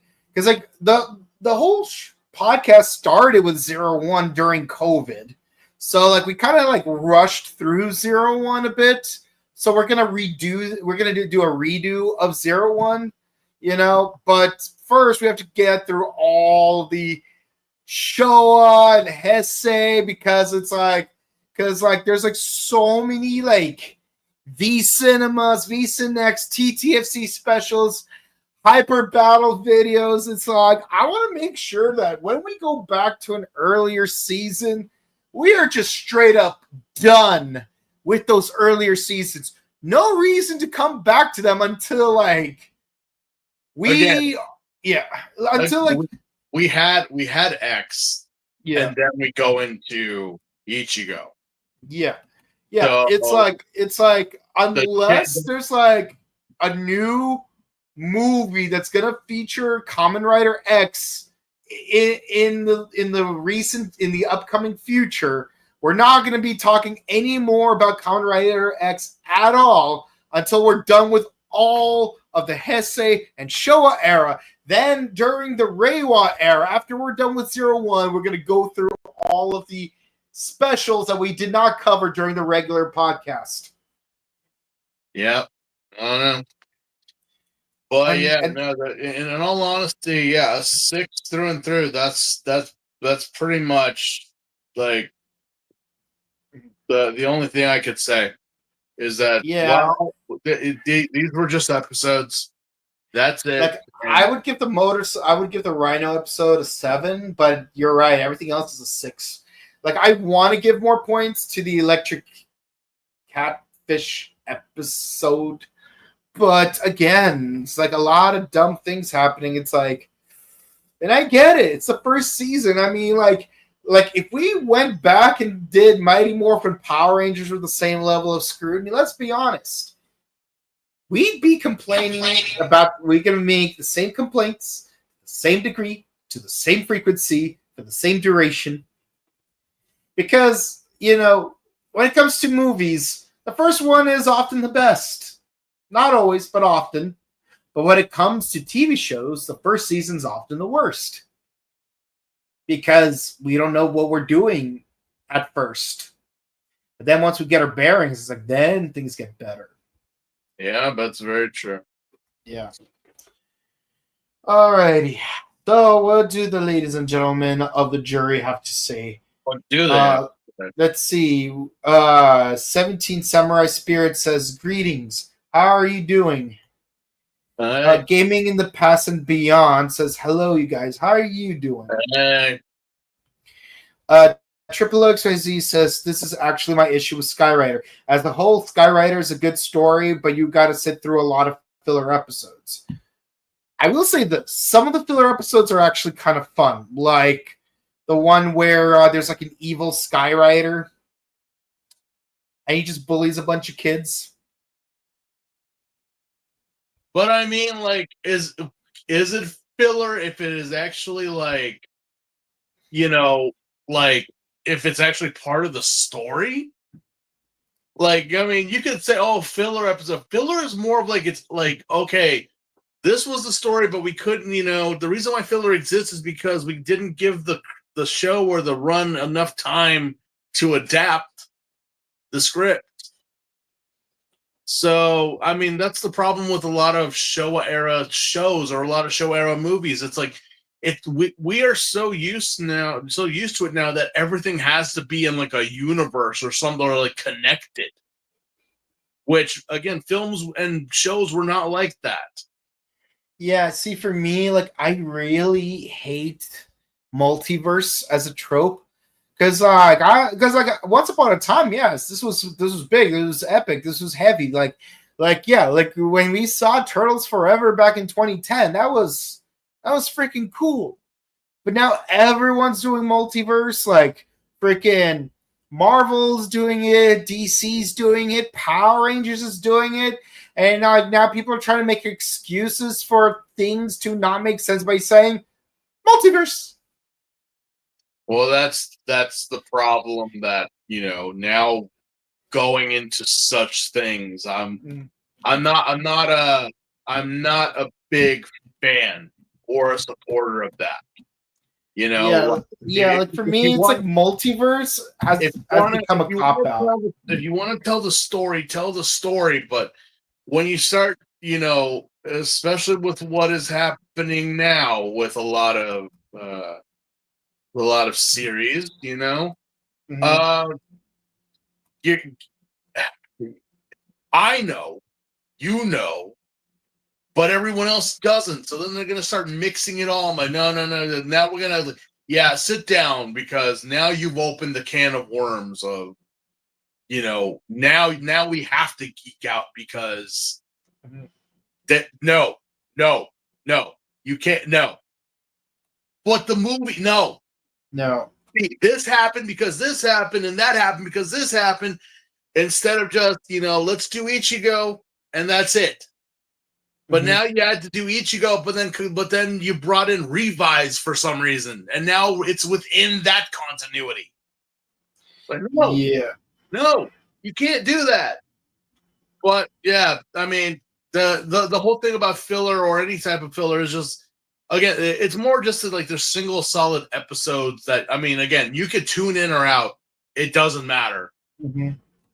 whole podcast started with 01 during COVID. So like we kind of like rushed through 01 a bit. So we're gonna do a redo of 01, you know, but first we have to get through all the Showa and Heisei, because there's like so many like V Cinemas, V Cinex, TTFC specials, hyper battle videos. It's like I want to make sure that when we go back to an earlier season, we are just straight up done with those earlier seasons. No reason to come back to them until like we had X, and then we go into Ichigo. Yeah. So, it's like unless there's like a new movie that's gonna feature Kamen Rider X in the upcoming future, we're not gonna be talking any more about Kamen Rider X at all until we're done with all of the Heisei and Showa era. Then during the Reiwa era, after we're done with 01, we're gonna go through all of the specials that we did not cover during the regular podcast. Yeah, I don't know. But in all honesty, a 6 through and through. That's pretty much like the only thing I could say is that these were just episodes. That's it. Like, I would give the Rhino episode a 7, but you're right. Everything else is a 6. Like, I want to give more points to the Electric Catfish episode, but again, it's like a lot of dumb things happening. It's like, and I get it. It's the first season. I mean, like if we went back and did Mighty Morphin Power Rangers with the same level of scrutiny, let's be honest, we'd be complaining about, we can make the same complaints, the same degree, to the same frequency for the same duration. Because, you know, when it comes to movies, the first one is often the best. Not always, but often. But when it comes to TV shows, the first season's often the worst. Because we don't know what we're doing at first. But then once we get our bearings, it's like, then things get better. Yeah, that's very true. Yeah. Alrighty. So what do the ladies and gentlemen of the jury have to say? What do they? Let's see. 17 Samurai Spirit says, greetings. How are you doing? Gaming in the Past and Beyond says, hello, you guys. How are you doing? Triple XYZ says, this is actually my issue with Skyrider. As the whole, Skyrider is a good story, but you got to sit through a lot of filler episodes. I will say that some of the filler episodes are actually kind of fun. Like the one where there's like an evil Skyrider and he just bullies a bunch of kids. But I mean, like, is it filler if it is actually like, you know, like if it's actually part of the story? Like, I mean, you could say, oh, filler episode. Filler is more of like, it's like, okay, this was the story, but we couldn't, you know, the reason why filler exists is because we didn't give the show or the run enough time to adapt the script. So, I mean, that's the problem with a lot of Showa era shows or a lot of Showa era movies. It's like we are so used to it now that everything has to be in like a universe or something, or like connected. Which again, films and shows were not like that. Yeah, see, for me, like, I really hate multiverse as a trope. Because once upon a time, yes, this was big, this was epic, this was heavy. Like when we saw Turtles Forever back in 2010, that was freaking cool. But now everyone's doing multiverse, like freaking Marvel's doing it, DC's doing it, Power Rangers is doing it, and now people are trying to make excuses for things to not make sense by saying multiverse. Well, that's the problem that, you know, now going into such things, I'm not a big fan or a supporter of that. You know, like for me, it's like multiverse has become a cop out. If you want to tell the story, tell the story. But when you start, you know, especially with what is happening now with a lot of series, you know, I know, you know, but everyone else doesn't. So then they're going to start mixing it all. I'm like, no. Now we're going to, sit down, because now you've opened the can of worms of, you know, now we have to geek out because that, no, you can't, no. But the movie, no. This happened because this happened, and that happened because this happened. Instead of just, you know, let's do Ichigo and that's it. But now you had to do Ichigo, but then you brought in Revise for some reason, and now it's within that continuity. But no, you can't do that. But yeah, I mean, the whole thing about filler or any type of filler is just, again, it's more just that, like, there's single solid episodes that, I mean, again, you could tune in or out. It doesn't matter.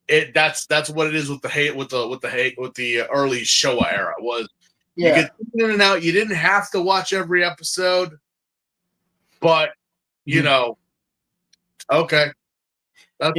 That's what it is with the early Showa era. Was you could tune in and out. You didn't have to watch every episode, but you know, okay. And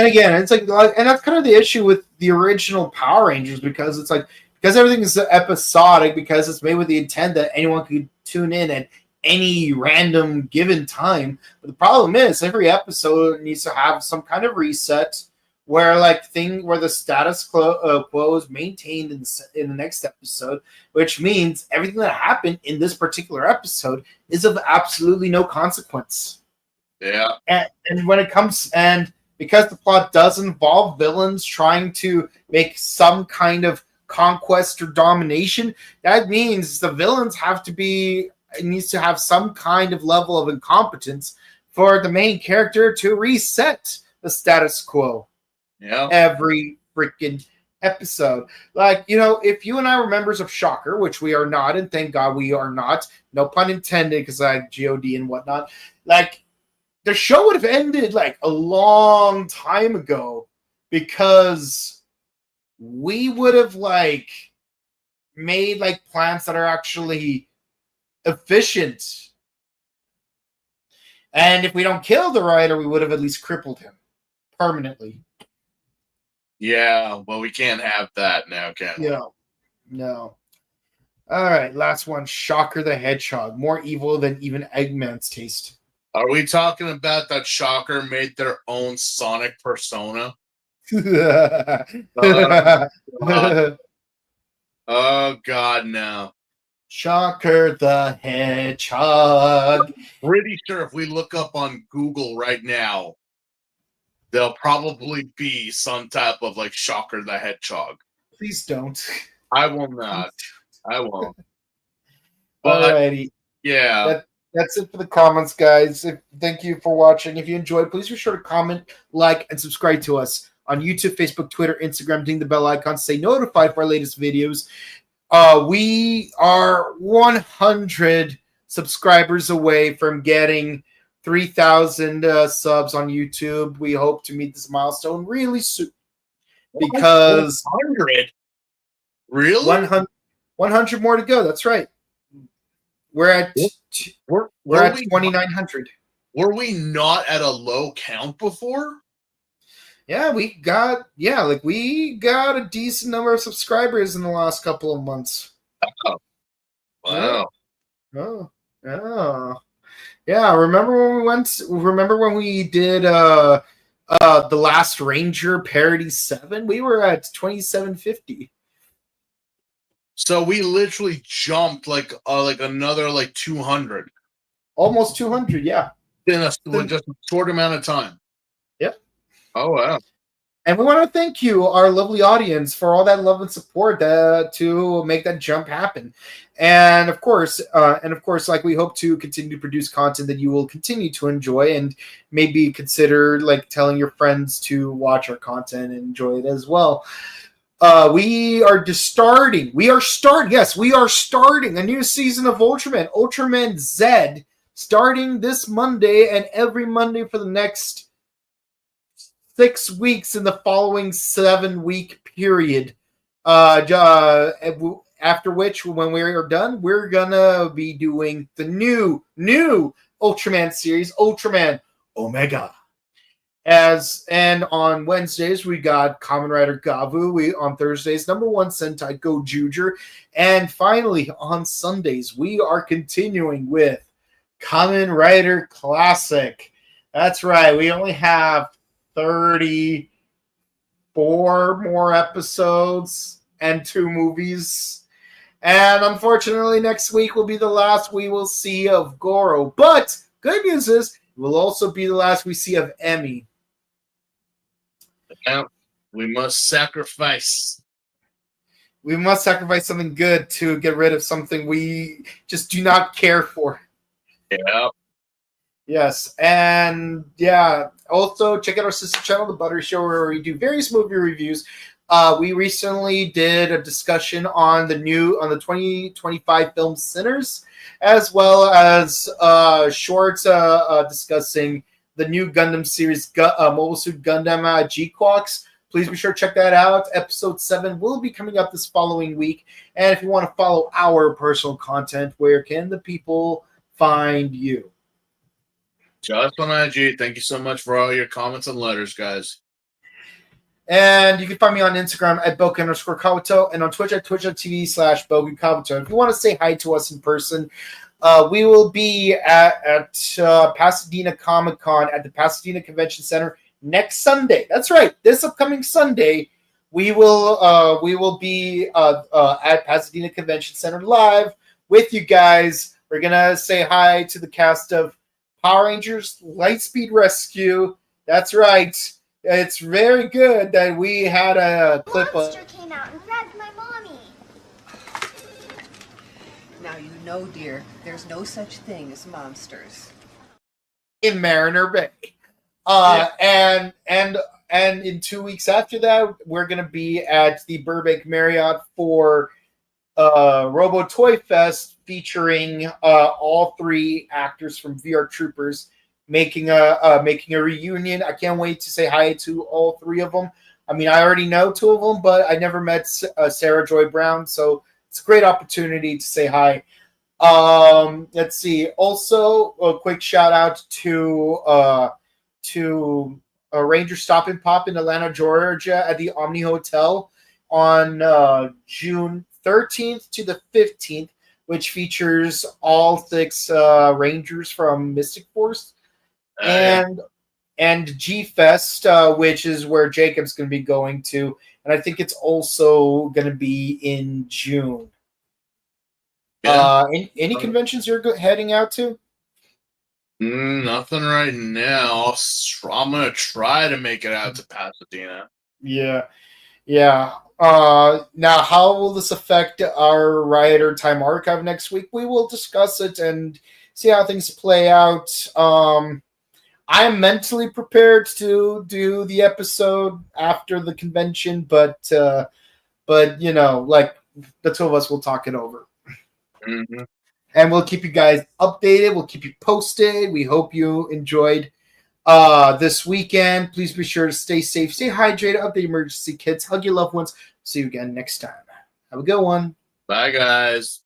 again, it's like, and that's kind of the issue with the original Power Rangers, because it's like, because everything is episodic, because it's made with the intent that anyone could tune in at any random given time. But the problem is every episode needs to have some kind of reset where the status quo is maintained in the next episode, which means everything that happened in this particular episode is of absolutely no consequence. Yeah. And when it comes, and because the plot does involve villains trying to make some kind of conquest or domination, that means the villains have to be it needs to have some kind of level of incompetence for the main character to reset the status quo. Yeah. Every freaking episode. Like, if you and I were members of Shocker, which we are not, and thank God we are not, no pun intended, because I have GOD and whatnot, like, the show would have ended like a long time ago because we would have like made like plans that are actually efficient. And if we don't kill the writer, we would have at least crippled him permanently. Yeah, well, we can't have that now, can we? No. All right, last one. Shocker the Hedgehog. More evil than even Eggman's taste. Are we talking about that Shocker made their own Sonic persona? Oh, God, no. Shocker the Hedgehog. Pretty sure if we look up on Google right now, there'll probably be some type of like Shocker the Hedgehog. Please don't. I will not. I won't. But, alrighty. yeah. That's it for the comments, guys. Thank you for watching. If you enjoyed, please be sure to comment, like, and subscribe to us on YouTube, Facebook, Twitter, Instagram. Ding the bell icon. Stay notified for our latest videos. We are 100 subscribers away from getting 3,000 subs on YouTube. We hope to meet this milestone really soon. Because 100? Really? 100 more to go. That's right. We're at 2,900. Were we not at a low count before? Yeah, we got a decent number of subscribers in the last couple of months. Oh. Wow. Oh. Yeah, remember when we did the Last Ranger Parody 7? We were at 2,750. So we literally jumped like another like 200. Almost 200, yeah. In just a short amount of time. Yep. Oh, wow. And we want to thank you, our lovely audience, for all that love and support to make that jump happen. And of course, like we hope to continue to produce content that you will continue to enjoy, and maybe consider like telling your friends to watch our content and enjoy it as well. We are starting a new season of Ultraman Z, starting this Monday and every Monday for the next 6 weeks in the following 7-week period. After which, when we are done, we're gonna be doing the new Ultraman series, Ultraman Omega. And on Wednesdays we got Kamen Rider Gavu. On Thursdays, #1 Sentai Go Juger. And finally on Sundays we are continuing with Kamen Rider Classic. That's right, we only have 34 more episodes and 2 movies. And unfortunately next week will be the last we will see of Goro. But good news is it will also be the last we see of Emmy. Yeah, we must sacrifice. We must sacrifice something good to get rid of something we just do not care for. Yeah. Yes, and yeah, also check out our sister channel, The Buttery Show, where we do various movie reviews. We recently did a discussion on the 2025 film Sinners, as well as shorts discussing the new Gundam series, Mobile Suit Gundam G-Quox. Please be sure to check that out. Episode 7 will be coming up this following week. And if you want to follow our personal content, where can the people find you? Just on IG. Thank you so much for all your comments and letters, guys. And you can find me on Instagram at Boku_Kabuto and on Twitch at twitch.tv/BokuKabuto. If you want to say hi to us in person, we will be at Pasadena Comic-Con at the Pasadena Convention Center next Sunday. That's right, this upcoming Sunday, we will be at Pasadena Convention Center live with you guys. We're gonna say hi to the cast of Power Rangers Lightspeed Rescue. That's right. It's very good that we had a clip of. Monster came out and grabbed my mommy. Now Now you know, dear, there's no such thing as monsters. In Mariner Bay. And in 2 weeks after that, we're gonna be at the Burbank Marriott for Robo Toy Fest, featuring all three actors from VR Troopers making a reunion. I can't wait to say hi to all three of them. I mean, I already know two of them, but I never met Sarah Joy Brown, so it's a great opportunity to say hi. Let's see. Also, a quick shout out to Ranger Stop and Pop in Atlanta, Georgia, at the Omni Hotel on June 13th to the 15th, which features all six Rangers from Mystic Force, and G Fest, which is where Jacob's going to be going to, and I think it's also going to be in June. Yeah. Any conventions you're heading out to? Nothing right now. I'm gonna try to make it out to Pasadena. Yeah. Now, how will this affect our Rider Time Archive next week? We will discuss it and see how things play out. I am mentally prepared to do the episode after the convention, but you know, like the two of us will talk it over. Mm-hmm. And we'll keep you guys updated. We'll keep you posted. We hope you enjoyed this weekend. Please be sure to stay safe, stay hydrated, update emergency kits, hug your loved ones. See you again next time. Have a good one. Bye, guys.